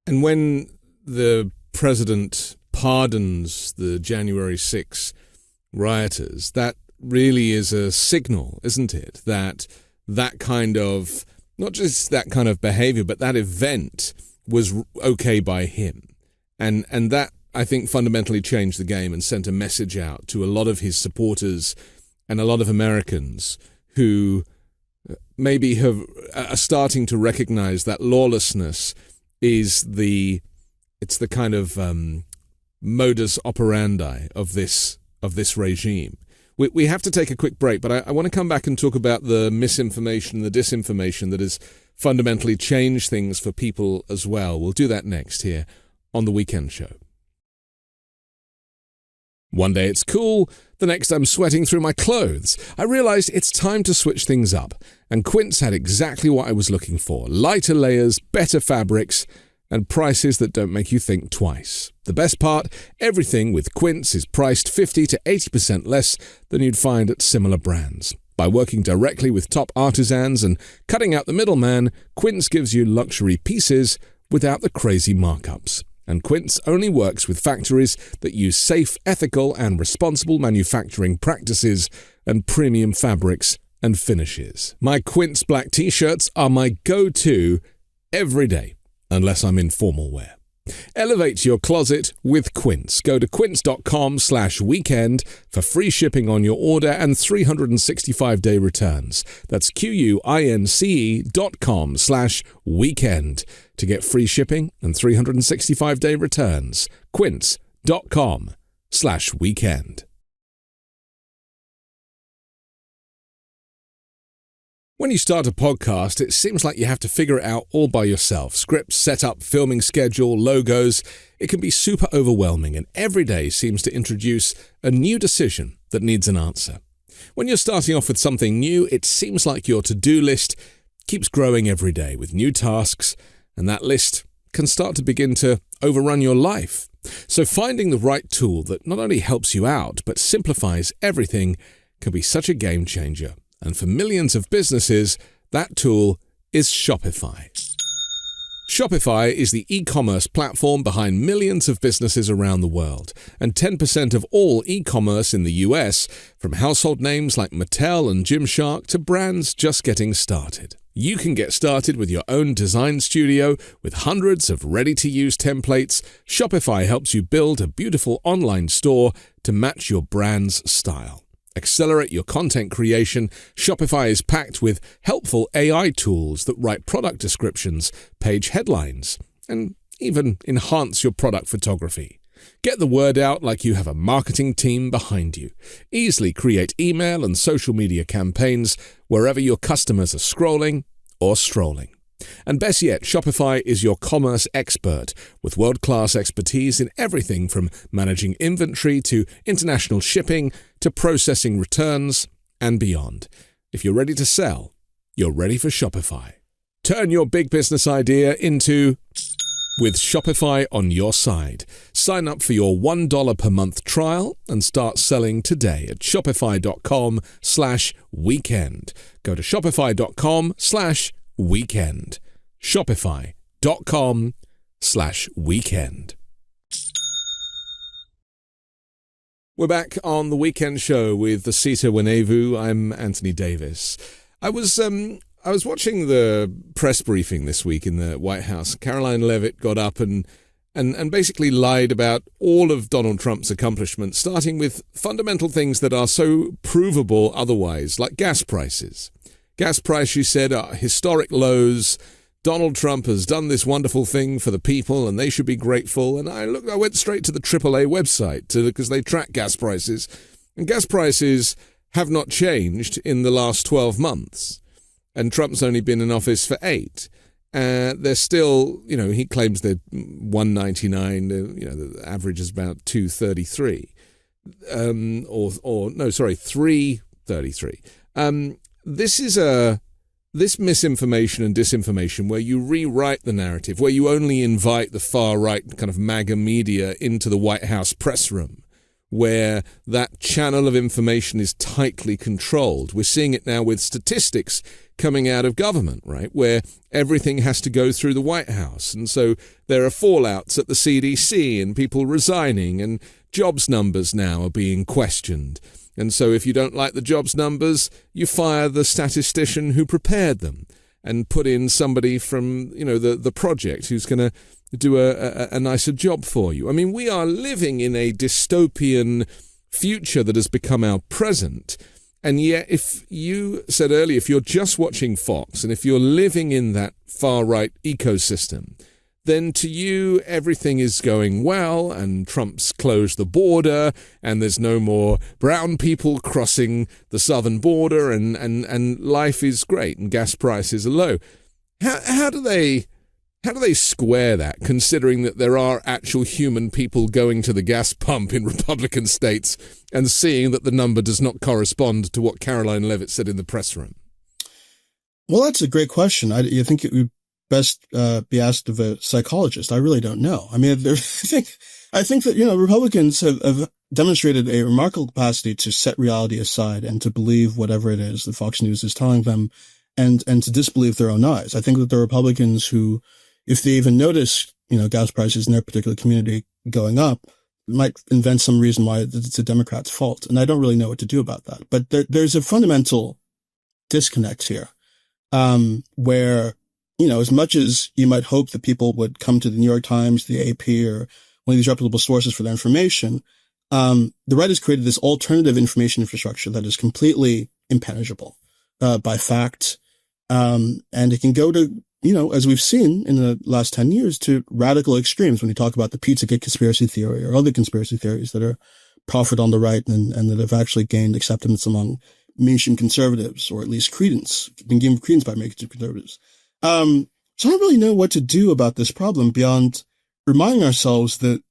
And when the president pardons the January 6 rioters, that really is a signal, isn't it? That kind of, not just that kind of behavior, but that event was okay by him. And that, I think, fundamentally changed the game and sent a message out to a lot of his supporters and a lot of Americans who maybe are starting to recognize that lawlessness is the kind of modus operandi of this regime. We have to take a quick break, but I want to come back and talk about the misinformation, the disinformation that has fundamentally changed things for people as well. We'll do that next here on The Weekend Show. One day it's cool, the next I'm sweating through my clothes. I realized it's time to switch things up, and Quince had exactly what I was looking for. Lighter layers, better fabrics, and prices that don't make you think twice. The best part, everything with Quince is priced 50 to 80% less than you'd find at similar brands. By working directly with top artisans and cutting out the middleman, Quince gives you luxury pieces without the crazy markups. And Quince only works with factories that use safe, ethical, and responsible manufacturing practices and premium fabrics and finishes. My Quince black t-shirts are my go-to every day, unless I'm in formal wear. Elevate your closet with Quince. Go to quince.com/weekend for free shipping on your order and 365-day returns. That's QUINCE.com/weekend to get free shipping and 365-day returns. Quince.com/weekend. When you start a podcast, it seems like you have to figure it out all by yourself. Scripts, setup, filming schedule, logos. It can be super overwhelming, and every day seems to introduce a new decision that needs an answer. When you're starting off with something new, it seems like your to-do list keeps growing every day with new tasks, and that list can start to begin to overrun your life. So finding the right tool that not only helps you out, but simplifies everything can be such a game changer. And for millions of businesses, that tool is Shopify. Shopify is the e-commerce platform behind millions of businesses around the world, and 10% of all e-commerce in the US, from household names like Mattel and Gymshark to brands just getting started. You can get started with your own design studio with hundreds of ready-to-use templates. Shopify helps you build a beautiful online store to match your brand's style. Accelerate your content creation. Shopify is packed with helpful AI tools that write product descriptions, page headlines, and even enhance your product photography. Get the word out like you have a marketing team behind you. Easily create email and social media campaigns wherever your customers are scrolling or strolling. And best yet, Shopify is your commerce expert with world-class expertise in everything from managing inventory to international shipping to processing returns and beyond. If you're ready to sell, you're ready for Shopify. Turn your big business idea into with Shopify on your side. Sign up for your $1 per month trial and start selling today at shopify.com/weekend. Go to shopify.com/weekend. Shopify.com/weekend. We're back on the weekend show with Osita Nwanevu. I'm Anthony Davis. I was watching the press briefing this week in the White House. Caroline Leavitt got up and basically lied about all of Donald Trump's accomplishments, starting with fundamental things that are so provable otherwise, like gas prices. Gas price, she said, are historic lows. Donald Trump has done this wonderful thing for the people and they should be grateful. And I went straight to the AAA website because they track gas prices. And gas prices have not changed in the last 12 months. And Trump's only been in office for 8. They're still, he claims they're $1.99. The average is about $2.33. $3.33. This misinformation and disinformation where you rewrite the narrative, where you only invite the far-right kind of MAGA media into the White House press room, where that channel of information is tightly controlled. We're seeing it now with statistics coming out of government, right, where everything has to go through the White House. And so there are fallouts at the CDC and people resigning, and jobs numbers now are being questioned. And so if you don't like the jobs numbers, you fire the statistician who prepared them and put in somebody from, the project who's going to do a nicer job for you. I mean, we are living in a dystopian future that has become our present. And yet, if you said earlier, if you're just watching Fox and if you're living in that far-right ecosystem, then to you, everything is going well, and Trump's closed the border, and there's no more brown people crossing the southern border, and life is great, and gas prices are low. How do they square that, considering that there are actual human people going to the gas pump in Republican states and seeing that the number does not correspond to what Caroline Leavitt said in the press room? Well, that's a great question. You think it would best be asked of a psychologist. I really don't know. I mean, I think that, Republicans have demonstrated a remarkable capacity to set reality aside and to believe whatever it is that Fox News is telling them and to disbelieve their own eyes. I think that the Republicans who, if they even notice, gas prices in their particular community going up, might invent some reason why it's a Democrat's fault. And I don't really know what to do about that. But there's a fundamental disconnect here, where, as much as you might hope that people would come to the New York Times, the AP, or one of these reputable sources for their information, the right has created this alternative information infrastructure that is completely impenetrable by fact. And it can go to, as we've seen in the last 10 years, to radical extremes when you talk about the Pizzagate conspiracy theory or other conspiracy theories that are proffered on the right and that have actually gained acceptance among mainstream conservatives, or at least been given credence by mainstream conservatives. So I don't really know what to do about this problem beyond reminding ourselves that,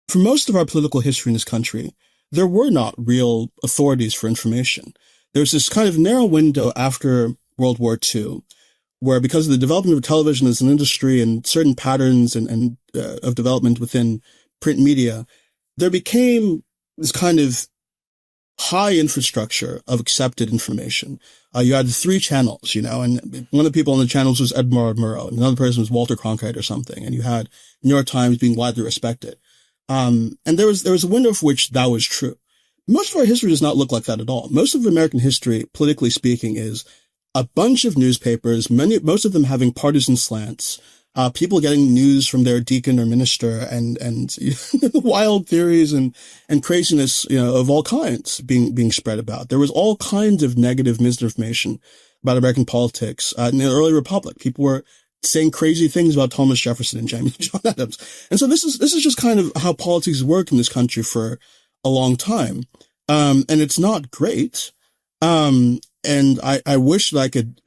for most of our political history in this country, there were not real authorities for information. There's this kind of narrow window after World War II, where because of the development of television as an industry and certain patterns and of development within print media, there became this kind of high infrastructure of accepted information. You had 3 channels, and one of the people on the channels was Edmund Murrow, and another person was Walter Cronkite or something, and you had New York Times being widely respected. And there was a window for which that was true. Most of our history does not look like that at all. Most of American history, politically speaking, is a bunch of newspapers, most of them having partisan slants, people getting news from their deacon or minister, and wild theories and craziness, of all kinds being spread about. There was all kinds of negative misinformation about American politics. In the early republic, people were saying crazy things about Thomas Jefferson and James John Adams. And so this is just kind of how politics work in this country for a long time. And it's not great. And I wish that I could,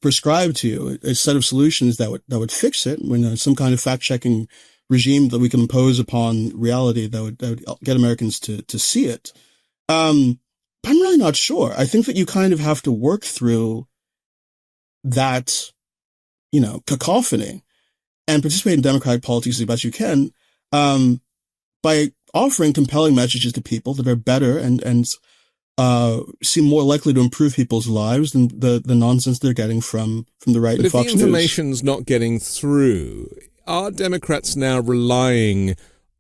prescribe to you a set of solutions that would fix it, some kind of fact-checking regime that we can impose upon reality that would get Americans to see it. But I'm really not sure. I think that you kind of have to work through that, cacophony and participate in democratic politics as best you can, by offering compelling messages to people that are better and seem more likely to improve people's lives than the nonsense they're getting from the right and Fox News. But if the information's not getting through, are Democrats now relying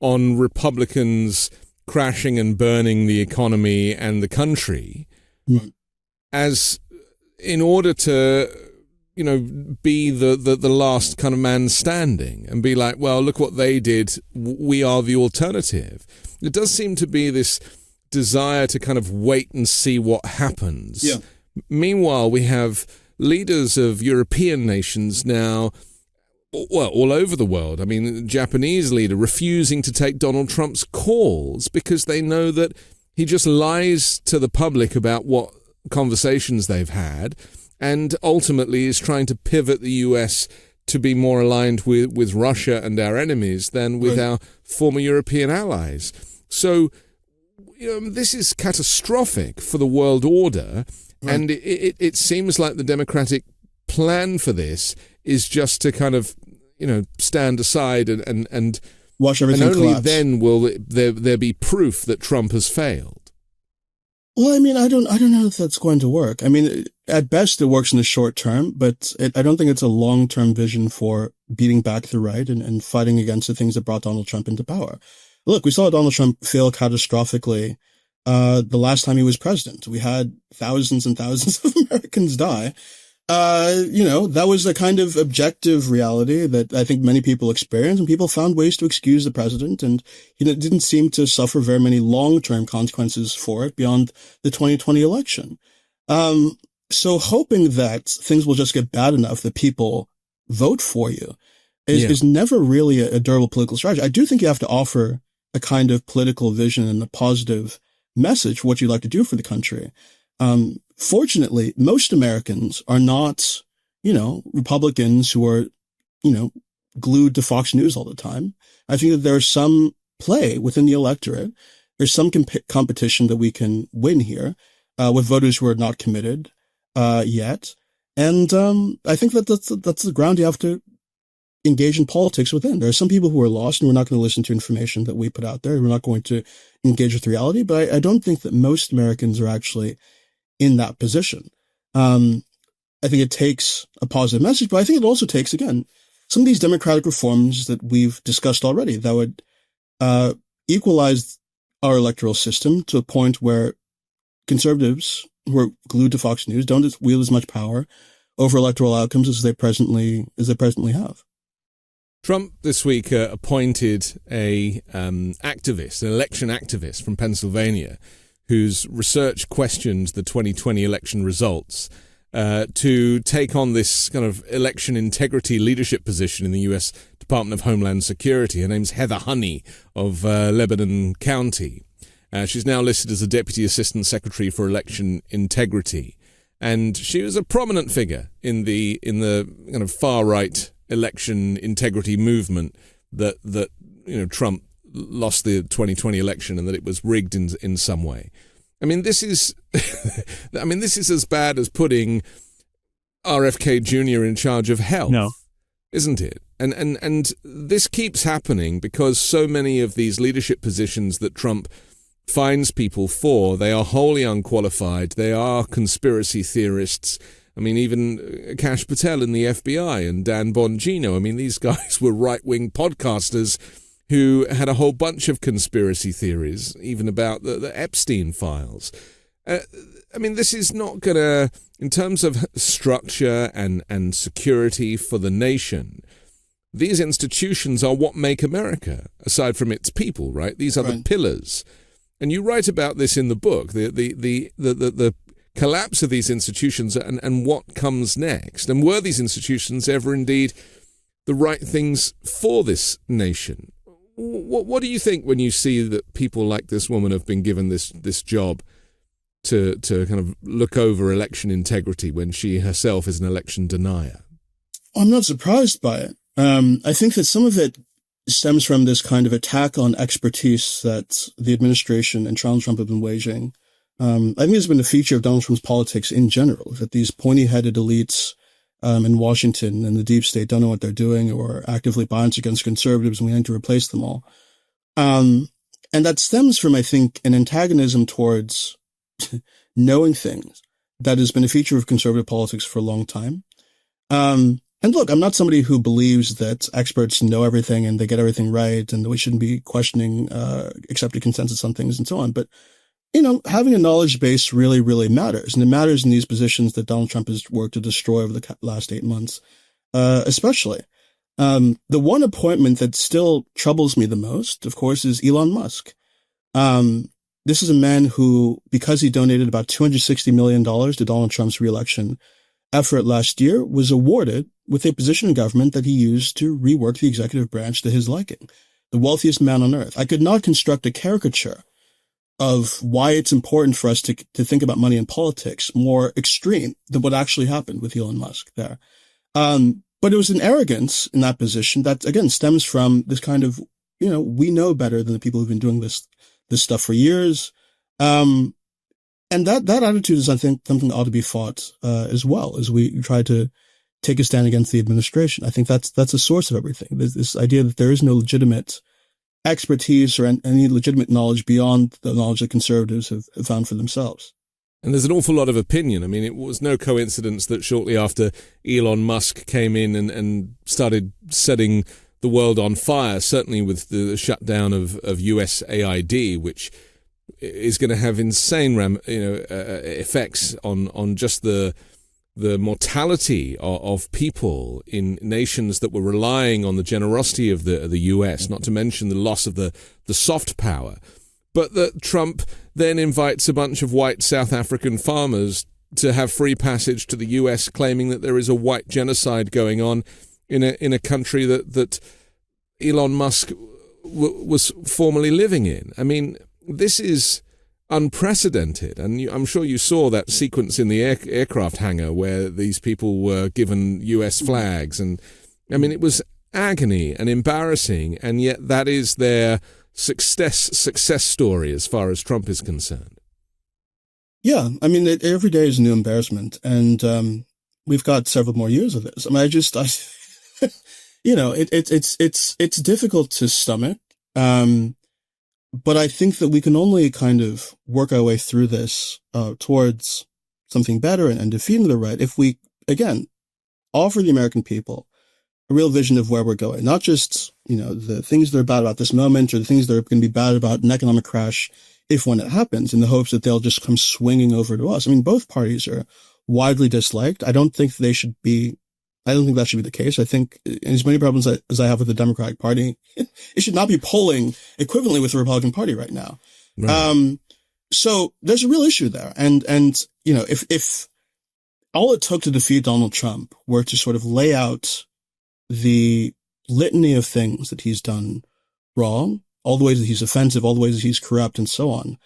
on Republicans crashing and burning the economy and the country, as in order to, be the last kind of man standing and be like, well, look what they did. We are the alternative. It does seem to be this desire to kind of wait and see what happens. Yeah. Meanwhile, we have leaders of European nations now, well, all over the world. I mean, the Japanese leader refusing to take Donald Trump's calls because they know that he just lies to the public about what conversations they've had, and ultimately is trying to pivot the US to be more aligned with Russia and our enemies than with our former European allies. So, this is catastrophic for the world order, and it seems like the Democratic plan for this is just to kind of, stand aside and watch everything and only collapse. then will there be proof that Trump has failed. Well, I mean, I don't know if that's going to work. I mean, at best, it works in the short term, but I don't think it's a long-term vision for beating back the right and fighting against the things that brought Donald Trump into power. Look, we saw Donald Trump fail catastrophically the last time he was president. We had thousands and thousands of Americans die. That was a kind of objective reality that I think many people experienced, and people found ways to excuse the president, and didn't seem to suffer very many long-term consequences for it beyond the 2020 election. So hoping that things will just get bad enough that people vote for you is never really a durable political strategy. I do think you have to offer a kind of political vision and a positive message for what you'd like to do for the country. Fortunately, most Americans are not, Republicans who are, glued to Fox News all the time. I think that there's some play within the electorate. There's some competition that we can win here, with voters who are not committed, yet. And, I think that that's the ground you have to engage in politics within. There are some people who are lost and we're not going to listen to information that we put out there. We're not going to engage with reality, but I don't think that most Americans are actually in that position. I think it takes a positive message, but I think it also takes, again, some of these democratic reforms that we've discussed already that would equalize our electoral system to a point where conservatives who are glued to Fox News don't wield as much power over electoral outcomes as they presently have. Trump this week appointed an election activist from Pennsylvania, whose research questioned the 2020 election results, to take on this kind of election integrity leadership position in the U.S. Department of Homeland Security. Her name's Heather Honey of Lebanon County. She's now listed as a Deputy Assistant Secretary for Election Integrity. And she was a prominent figure in the kind of far-right election integrity movement that Trump lost the 2020 election and that it was rigged in some way. I mean, this is as bad as putting RFK Jr. in charge of health, isn't it? And this keeps happening because so many of these leadership positions that Trump finds people for, they are wholly unqualified. They are conspiracy theorists. I mean, even Kash Patel in the FBI and Dan Bongino. I mean, these guys were right-wing podcasters who had a whole bunch of conspiracy theories, even about the Epstein files. I mean, this is not going to, in terms of structure and security for the nation, these institutions are what make America, aside from its people, right? These are the pillars. And you write about this in the book, the collapse of these institutions and what comes next. And were these institutions ever indeed the right things for this nation? What do you think when you see that people like this woman have been given this job to kind of look over election integrity when she herself is an election denier? I'm not surprised by it. I think that some of it stems from this kind of attack on expertise that the administration and Donald Trump have been waging. I think it's been a feature of Donald Trump's politics in general, that these pointy-headed elites in Washington and the deep state don't know what they're doing or are actively biased against conservatives, and we need to replace them all. And that stems from, I think, an antagonism towards knowing things that has been a feature of conservative politics for a long time. And And look, I'm not somebody who believes that experts know everything and they get everything right and that we shouldn't be questioning accepted consensus on things and so on. But, having a knowledge base really, really matters. And it matters in these positions that Donald Trump has worked to destroy over the last 8 months, especially. The one appointment that still troubles me the most, of course, is Elon Musk. This is a man who, because he donated about $260 million to Donald Trump's reelection effort last year, was awarded with a position in government that he used to rework the executive branch to his liking. The wealthiest man on earth. I could not construct a caricature of why it's important for us to think about money in politics more extreme than what actually happened with Elon Musk there. But it was an arrogance in that position that, again, stems from this kind of, we know better than the people who've been doing this stuff for years. And that attitude is, I think, something that ought to be fought, as well as we try to take a stand against the administration. I think that's a source of everything. There's this idea that there is no legitimate expertise or any legitimate knowledge beyond the knowledge that conservatives have found for themselves. And there's an awful lot of opinion. I mean, it was no coincidence that shortly after Elon Musk came in and started setting the world on fire, certainly with the shutdown of USAID, which is going to have insane effects on just the mortality of people in nations that were relying on the generosity of the US, not to mention the loss of the soft power. But that Trump then invites a bunch of white South African farmers to have free passage to the US, claiming that there is a white genocide going on in a country that Elon Musk was formerly living in. I mean, this is unprecedented, and I'm sure you saw that sequence in the aircraft hangar where these people were given US flags, and I mean, it was agony and embarrassing, and yet that is their success story as far as Trump is concerned. Yeah, I mean, every day is a new embarrassment, and we've got several more years of this. I mean, it's difficult to stomach. But I think that we can only kind of work our way through this towards something better and defeating the right if we, again, offer the American people a real vision of where we're going. Not just, the things that are bad about this moment or the things that are going to be bad about an economic crash when it happens, in the hopes that they'll just come swinging over to us. I mean, both parties are widely disliked. I don't think that should be the case. I think as many problems as I have with the Democratic Party, it should not be polling equivalently with the Republican Party right now. Right. So there's a real issue there. And if all it took to defeat Donald Trump were to sort of lay out the litany of things that he's done wrong, all the ways that he's offensive, all the ways that he's corrupt and so on,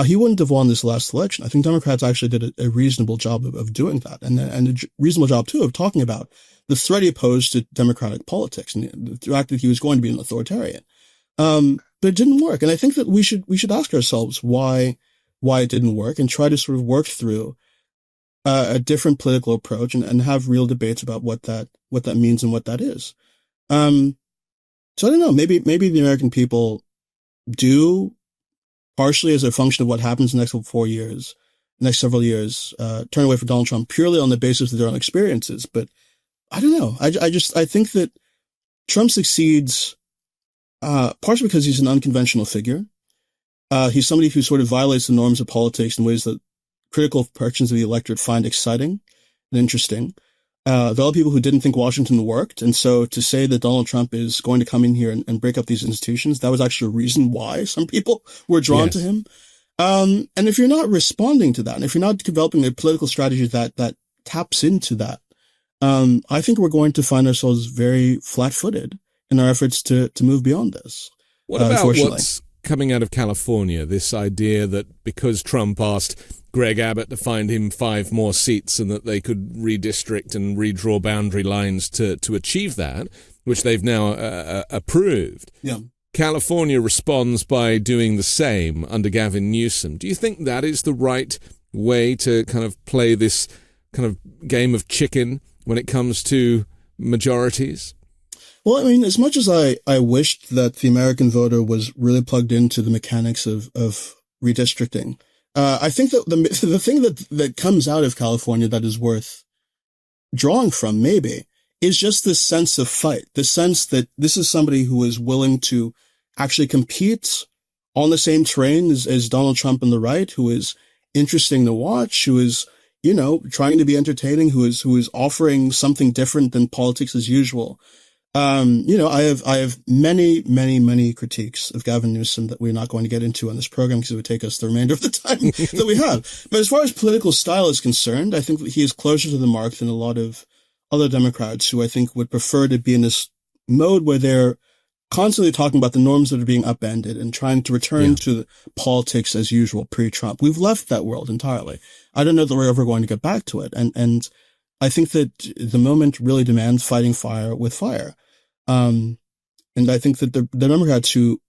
he wouldn't have won this last election. I think Democrats actually did a reasonable job of doing that, and a reasonable job too of talking about the threat he posed to democratic politics and the fact that he was going to be an authoritarian. But it didn't work, and I think that we should ask ourselves why it didn't work and try to sort of work through a different political approach and have real debates about what that means and what that is. So I don't know. Maybe the American people do, partially as a function of what happens in the next several years, turn away from Donald Trump purely on the basis of their own experiences. But I don't know. I think that Trump succeeds, partially because he's an unconventional figure. He's somebody who sort of violates the norms of politics in ways that critical portions of the electorate find exciting and interesting. There are other people who didn't think Washington worked. And so to say that Donald Trump is going to come in here and break up these institutions, that was actually a reason why some people were drawn to him. And if you're not responding to that, and if you're not developing a political strategy that taps into that, I think we're going to find ourselves very flat-footed in our efforts to move beyond this. What about what's coming out of California? This idea that because Trump asked Greg Abbott to find him 5 more seats and that they could redistrict and redraw boundary lines to achieve that, which they've now approved. Yeah. California responds by doing the same under Gavin Newsom. Do you think that is the right way to kind of play this kind of game of chicken when it comes to majorities? Well, I mean, as much as I wished that the American voter was really plugged into the mechanics of redistricting, I think that the thing that comes out of California that is worth drawing from maybe is just this sense of fight, the sense that this is somebody who is willing to actually compete on the same terrain as Donald Trump and the right, who is interesting to watch, who is, trying to be entertaining, who is offering something different than politics as usual. I have many, many, many critiques of Gavin Newsom that we're not going to get into on this program because it would take us the remainder of the time that we have. But as far as political style is concerned, I think that he is closer to the mark than a lot of other Democrats who I think would prefer to be in this mode where they're constantly talking about the norms that are being upended and trying to return to the politics as usual pre-Trump. We've left that world entirely. I don't know that we're ever going to get back to it. And I think that the moment really demands fighting fire with fire. And I think that the Democrats who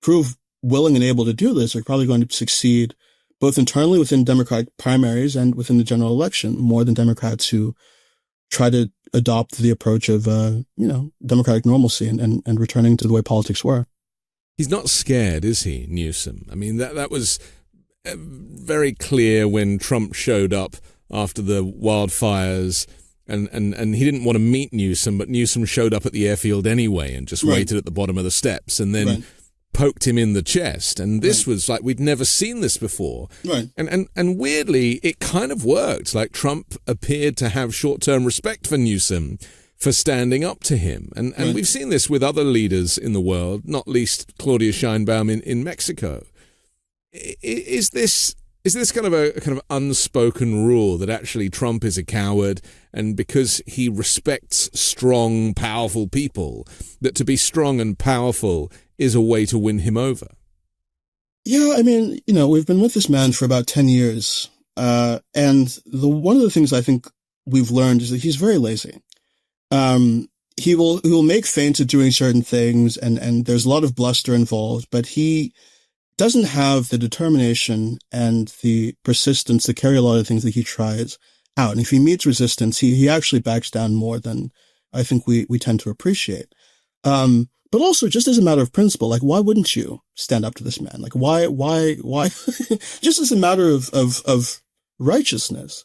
prove willing and able to do this are probably going to succeed both internally within Democratic primaries and within the general election more than Democrats who try to adopt the approach of, democratic normalcy and returning to the way politics were. He's not scared, is he, Newsom? I mean, that was very clear when Trump showed up after the wildfires and he didn't want to meet Newsom, but Newsom showed up at the airfield anyway and just waited at the bottom of the steps and then poked him in the chest. And this was like, we'd never seen this before. Right. And weirdly, it kind of worked. Like Trump appeared to have short-term respect for Newsom for standing up to him. And we've seen this with other leaders in the world, not least Claudia Sheinbaum in Mexico. Is this kind of a kind of unspoken rule that actually Trump is a coward, and because he respects strong, powerful people, that to be strong and powerful is a way to win him over? Yeah, I mean, we've been with this man for about 10 years. And one of the things I think we've learned is that he's very lazy. He will make feints at doing certain things, and there's a lot of bluster involved, but he doesn't have the determination and the persistence to carry a lot of things that he tries out. And if he meets resistance, he actually backs down more than I think we tend to appreciate. But also just as a matter of principle, like, why wouldn't you stand up to this man? Like, why, just as a matter of righteousness,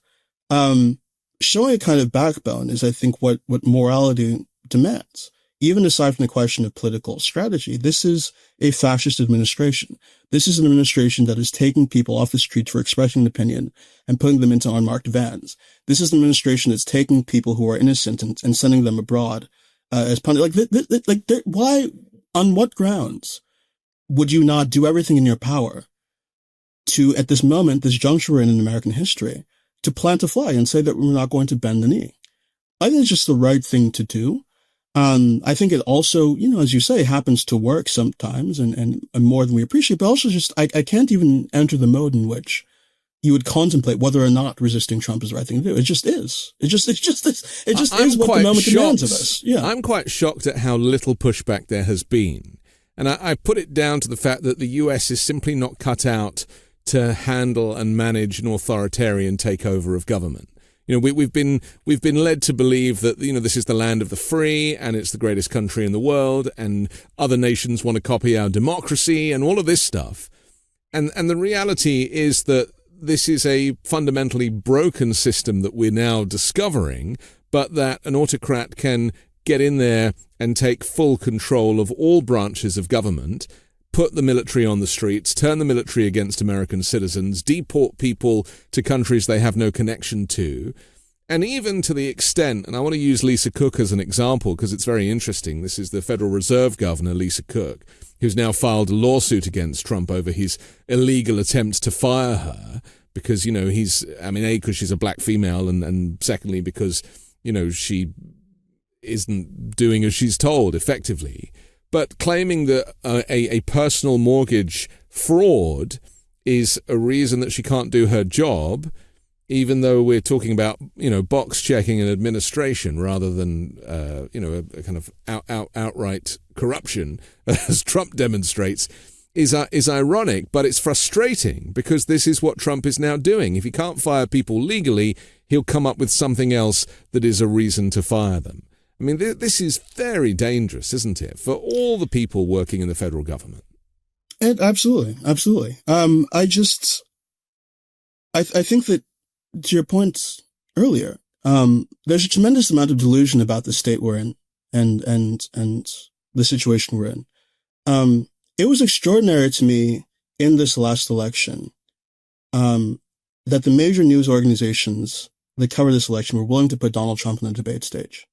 showing a kind of backbone is, I think, what morality demands. Even aside from the question of political strategy, this is a fascist administration. This is an administration that is taking people off the streets for expressing an opinion and putting them into unmarked vans. This is an administration that's taking people who are innocent and sending them abroad as punishment. Why, on what grounds would you not do everything in your power to, at this moment, this juncture we're in American history, to plant a flag and say that we're not going to bend the knee? I think it's just the right thing to do. I think it also, as you say, happens to work sometimes and more than we appreciate, but also just, I can't even enter the mode in which you would contemplate whether or not resisting Trump is the right thing to do. It just is. It just is what the moment demands of us. Yeah. I'm quite shocked at how little pushback there has been. And I put it down to the fact that the US is simply not cut out to handle and manage an authoritarian takeover of government. We've been led to believe that, this is the land of the free and it's the greatest country in the world and other nations want to copy our democracy and all of this stuff. And the reality is that this is a fundamentally broken system that we're now discovering, but that an autocrat can get in there and take full control of all branches of government, put the military on the streets, turn the military against American citizens, deport people to countries they have no connection to, and even to the extent, and I want to use Lisa Cook as an example because it's very interesting. This is the Federal Reserve Governor, Lisa Cook, who's now filed a lawsuit against Trump over his illegal attempt to fire her because, because she's a black female and secondly because, she isn't doing as she's told effectively. But claiming that a personal mortgage fraud is a reason that she can't do her job, even though we're talking about, box checking and administration rather than, a kind of outright corruption, as Trump demonstrates, is ironic, but it's frustrating because this is what Trump is now doing. If he can't fire people legally, he'll come up with something else that is a reason to fire them. I mean, this is very dangerous, isn't it, for all the people working in the federal government? Absolutely. I think that, to your point earlier, There's a tremendous amount of delusion about the state we're in and the situation we're in. It was extraordinary to me in this last election, that the major news organizations that cover this election were willing to put Donald Trump on the debate stage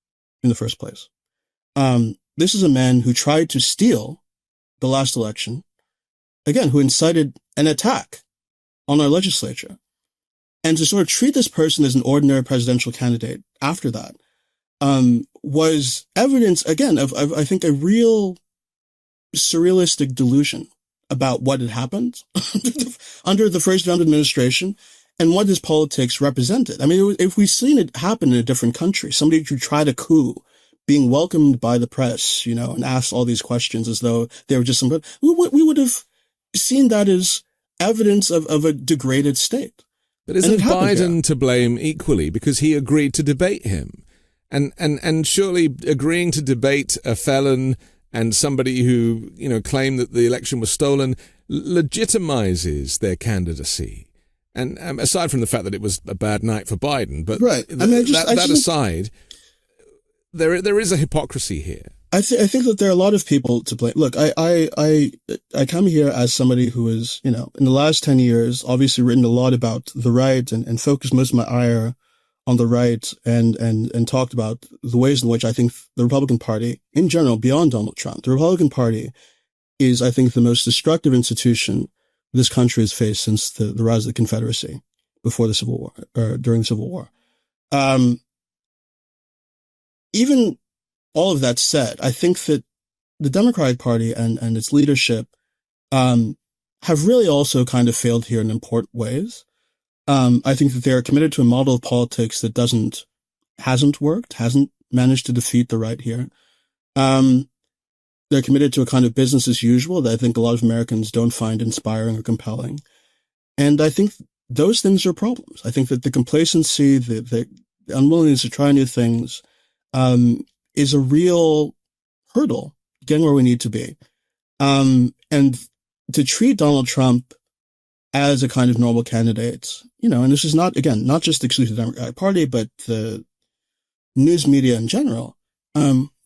in the first place. This is a man who tried to steal the last election, again, who incited an attack on our legislature. And to sort of treat this person as an ordinary presidential candidate after that, was evidence, again, of I think, a real surrealistic delusion about what had happened under the first Trump administration and what his politics represented. I mean, if we've seen it happen in a different country, somebody who tried a coup, being welcomed by the press, and asked all these questions as though they were just some, we would have seen that as evidence of a degraded state. But isn't Biden to blame equally because he agreed to debate him? And surely agreeing to debate a felon and somebody who, claimed that the election was stolen legitimizes their candidacy. And aside from the fact that it was a bad night for Biden, but right. That aside, there is a hypocrisy here. I think that there are a lot of people to blame. Look, I come here as somebody who is, in the last 10 years, obviously written a lot about the right and focused most of my ire on the right and talked about the ways in which I think the Republican Party in general, beyond Donald Trump, the Republican Party is, I think, the most destructive institution this country has faced since the rise of the Confederacy before the Civil War, or during the Civil War. Even all of that said, I think that the Democratic Party and its leadership have really also kind of failed here in important ways. I think that they are committed to a model of politics that hasn't worked, hasn't managed to defeat the right here. They're committed to a kind of business as usual that I think a lot of Americans don't find inspiring or compelling. And I think those things are problems. I think that the complacency, the unwillingness to try new things, is a real hurdle getting where we need to be. And to treat Donald Trump as a kind of normal candidate, and this is not just exclusive to the Democratic Party, but the news media in general,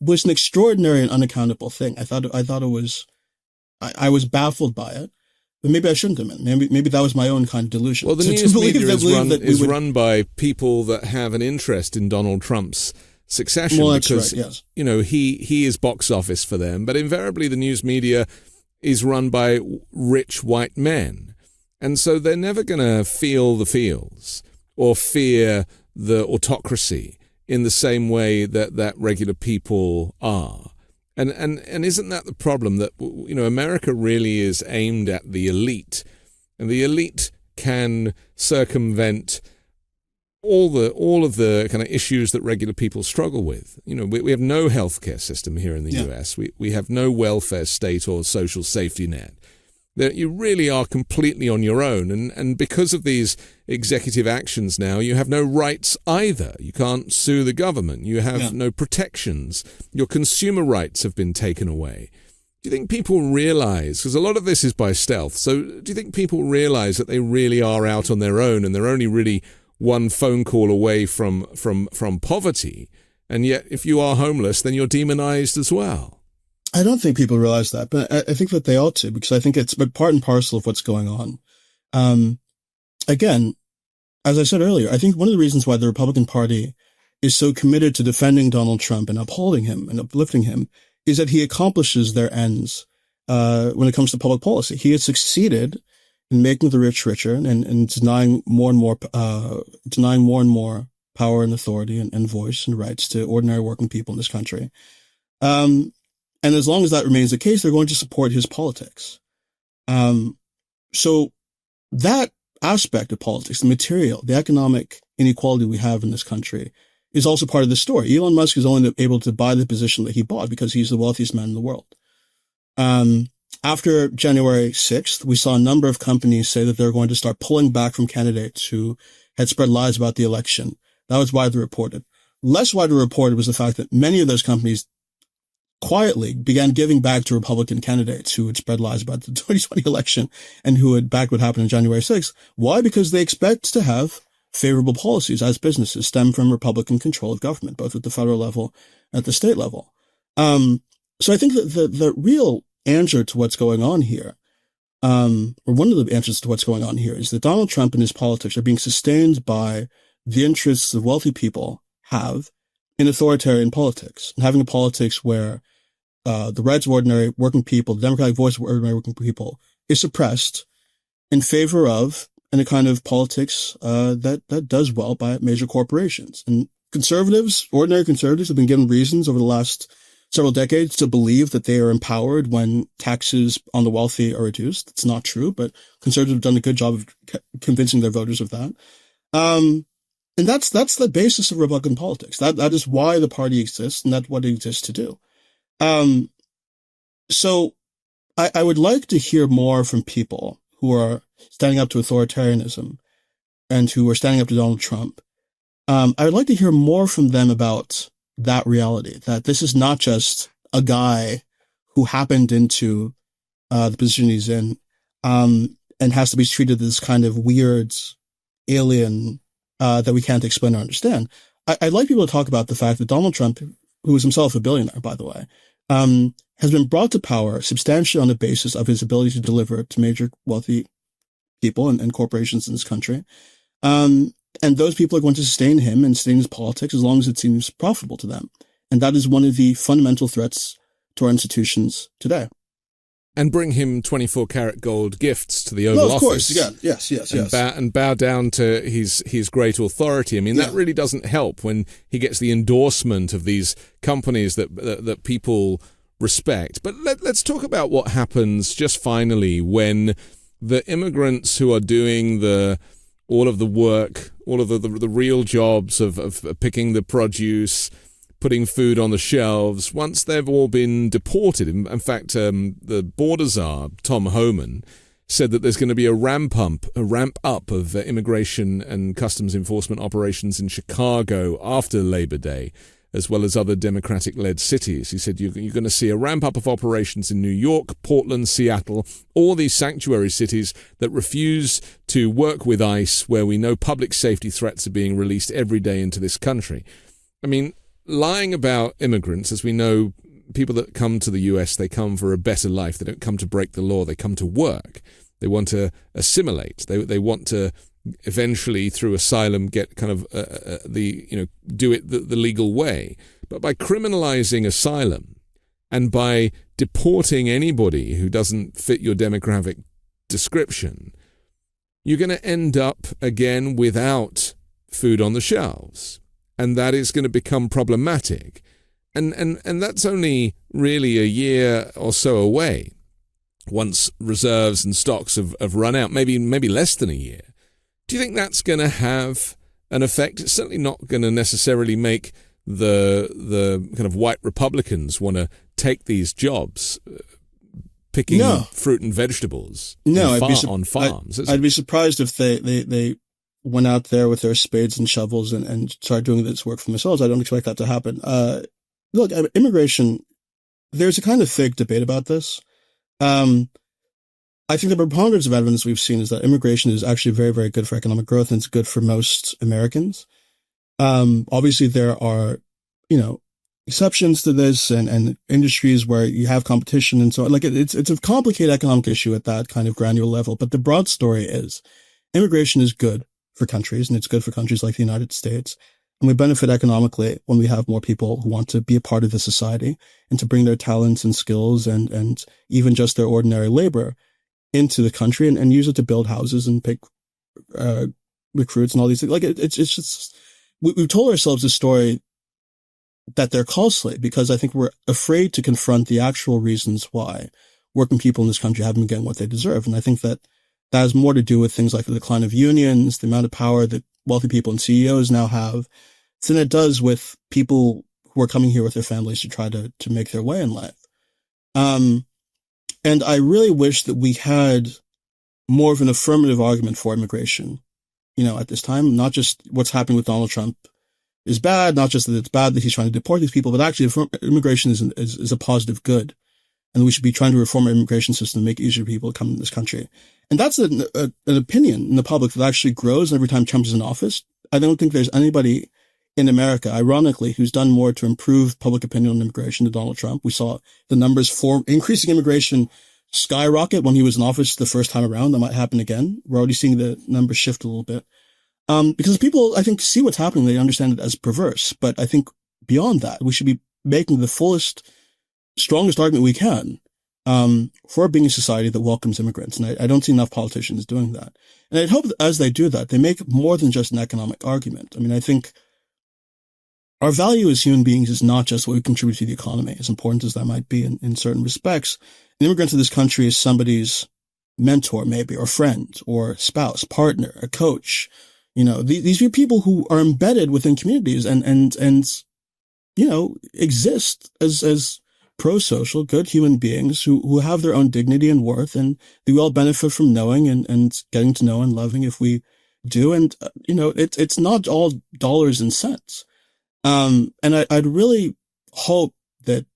was an extraordinary and unaccountable thing. I thought it was, I was baffled by it, but maybe I shouldn't have been. Maybe that was my own kind of delusion. Well, the news media is run by people that have an interest in Donald Trump's succession, because, right, yes. He is box office for them, but invariably the news media is run by rich white men. And so they're never going to feel the feels or fear the autocracy in the same way that regular people are. And isn't that the problem, that, America really is aimed at the elite, and the elite can circumvent all of the kind of issues that regular people struggle with. We have no healthcare system here in the US. We have no welfare state or social safety net. That you really are completely on your own. And because of these executive actions now, you have no rights either. You can't sue the government. You have no protections. Your consumer rights have been taken away. Do you think people realize, because a lot of this is by stealth, so do you think people realize that they really are out on their own and they're only really one phone call away from poverty? And yet if you are homeless, then you're demonized as well. I don't think people realize that, but I think that they ought to, because I think it's part and parcel of what's going on. Again, as I said earlier, I think one of the reasons why the Republican Party is so committed to defending Donald Trump and upholding him and uplifting him is that he accomplishes their ends when it comes to public policy. He has succeeded in making the rich richer and denying more and more power and authority and voice and rights to ordinary working people in this country. And as long as that remains the case, they're going to support his politics. So that aspect of politics, the material, the economic inequality we have in this country, is also part of the story. Elon Musk is only able to buy the position that he bought because he's the wealthiest man in the world. After January 6th, we saw a number of companies say that they're going to start pulling back from candidates who had spread lies about the election. That was widely reported. Less widely reported was the fact that many of those companies quietly began giving back to Republican candidates who had spread lies about the 2020 election and who had backed what happened on January 6th. Why? Because they expect to have favorable policies as businesses stem from Republican control of government, both at the federal level and at the state level. So I think that the real answer to what's going on here, or one of the answers to what's going on here, is that Donald Trump and his politics are being sustained by the interests of wealthy people have in authoritarian politics, and having a politics where the rights of ordinary working people, the democratic voice of ordinary working people, is suppressed in favor of a kind of politics that does well by major corporations. And conservatives, ordinary conservatives, have been given reasons over the last several decades to believe that they are empowered when taxes on the wealthy are reduced. It's not true, but conservatives have done a good job of convincing their voters of that. And that's the basis of Republican politics. That is why the party exists, and that's what it exists to do. So I would like to hear more from people who are standing up to authoritarianism and who are standing up to Donald Trump. I would like to hear more from them about that reality, that this is not just a guy who happened into the position he's in and has to be treated as kind of weird alien that we can't explain or understand. I'd like people to talk about the fact that Donald Trump, who is himself a billionaire, by the way, has been brought to power substantially on the basis of his ability to deliver to major wealthy people and corporations in this country. And those people are going to sustain him and sustain his politics as long as it seems profitable to them. And that is one of the fundamental threats to our institutions today. And bring him 24-karat gold gifts to the Oval Office. Of course, yeah. Yes. And bow down to his great authority. I mean, that really doesn't help when he gets the endorsement of these companies that people respect. But let's talk about what happens just finally when the immigrants who are doing all of the work, all of the real jobs of picking the produce, putting food on the shelves, once they've all been deported. In fact, the border czar, Tom Homan, said that there's going to be a ramp up of immigration and customs enforcement operations in Chicago after Labor Day, as well as other Democratic-led cities. He said you're going to see a ramp-up of operations in New York, Portland, Seattle, all these sanctuary cities that refuse to work with ICE, where we know public safety threats are being released every day into this country. I mean, lying about immigrants, as we know, people that come to the US, they come for a better life. They don't come to break the law. They come to work. They want to assimilate. They want to eventually, through asylum, get kind of do it the legal way. But by criminalizing asylum and by deporting anybody who doesn't fit your demographic description, you're going to end up again without food on the shelves. And that is going to become problematic. And that's only really a year or so away, once reserves and stocks have run out, maybe less than a year. Do you think that's going to have an effect? It's certainly not going to necessarily make the kind of white Republicans want to take these jobs, picking fruit and vegetables on farms. I'd be surprised if they went out there with their spades and shovels and started doing this work for themselves. I don't expect that to happen. Look, immigration, there's a kind of fake debate about this. I think the preponderance of evidence we've seen is that immigration is actually very, very good for economic growth, and it's good for most Americans. Obviously, there are, exceptions to this and industries where you have competition and so on. Like it's a complicated economic issue at that kind of granular level. But the broad story is immigration is good for countries, and it's good for countries like the United States. And we benefit economically when we have more people who want to be a part of the society and to bring their talents and skills and even just their ordinary labor into the country and use it to build houses and pick recruits and all these things. Like it's just we've told ourselves a story that they're costly because I think we're afraid to confront the actual reasons why working people in this country haven't been getting what they deserve. And I think that has more to do with things like the decline of unions, the amount of power that wealthy people and CEOs now have, than it does with people who are coming here with their families to try to make their way in life. And I really wish that we had more of an affirmative argument for immigration, at this time, not just what's happening with Donald Trump is bad, not just that it's bad that he's trying to deport these people, but actually immigration is a positive good and we should be trying to reform our immigration system to make it easier for people to come to this country. And that's an opinion in the public that actually grows every time Trump is in office. I don't think there's anybody in America, ironically, who's done more to improve public opinion on immigration than Donald Trump. We saw the numbers for increasing immigration skyrocket when he was in office the first time around. That might happen again. We're already seeing the numbers shift a little bit. Because people, I think, see what's happening. They understand it as perverse. But I think beyond that, we should be making the strongest argument we can for being a society that welcomes immigrants. And I don't see enough politicians doing that. And I'd hope that as they do that, they make more than just an economic argument. I mean, I think our value as human beings is not just what we contribute to the economy, as important as that might be in certain respects. An immigrant to this country is somebody's mentor, maybe, or friend, or spouse, partner, a coach. You know, these are people who are embedded within communities and you know, exist as pro-social, good human beings who have their own dignity and worth, and we all benefit from knowing and getting to know and loving if we do. And, you know, it's not all dollars and cents. And I'd really hope that,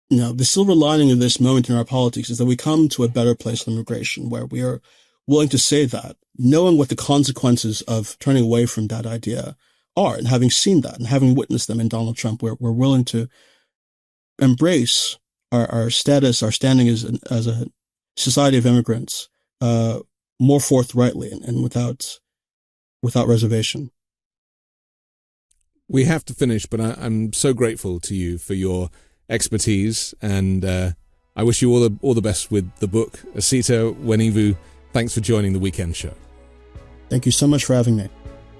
you know, the silver lining of this moment in our politics is that we come to a better place with immigration, where we are willing to say that, knowing what the consequences of turning away from that idea are, and having seen that and having witnessed them in Donald Trump, we're willing to embrace our status, our standing as a society of immigrants, more forthrightly and without reservation. We have to finish, but I'm so grateful to you for your expertise, and I wish you all the best with the book. Osita Nwanevu, thanks for joining the Weekend Show. Thank you so much for having me.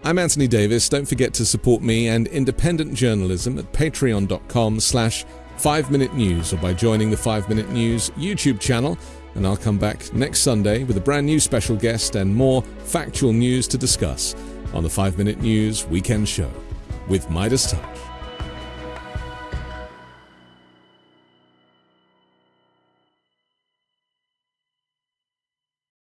I'm Anthony Davis. Don't forget to support me and independent journalism at patreon.com/5 Minute News, or by joining the 5 Minute News YouTube channel. And I'll come back next Sunday with a brand new special guest and more factual news to discuss on the 5 Minute News Weekend Show with Midas Touch.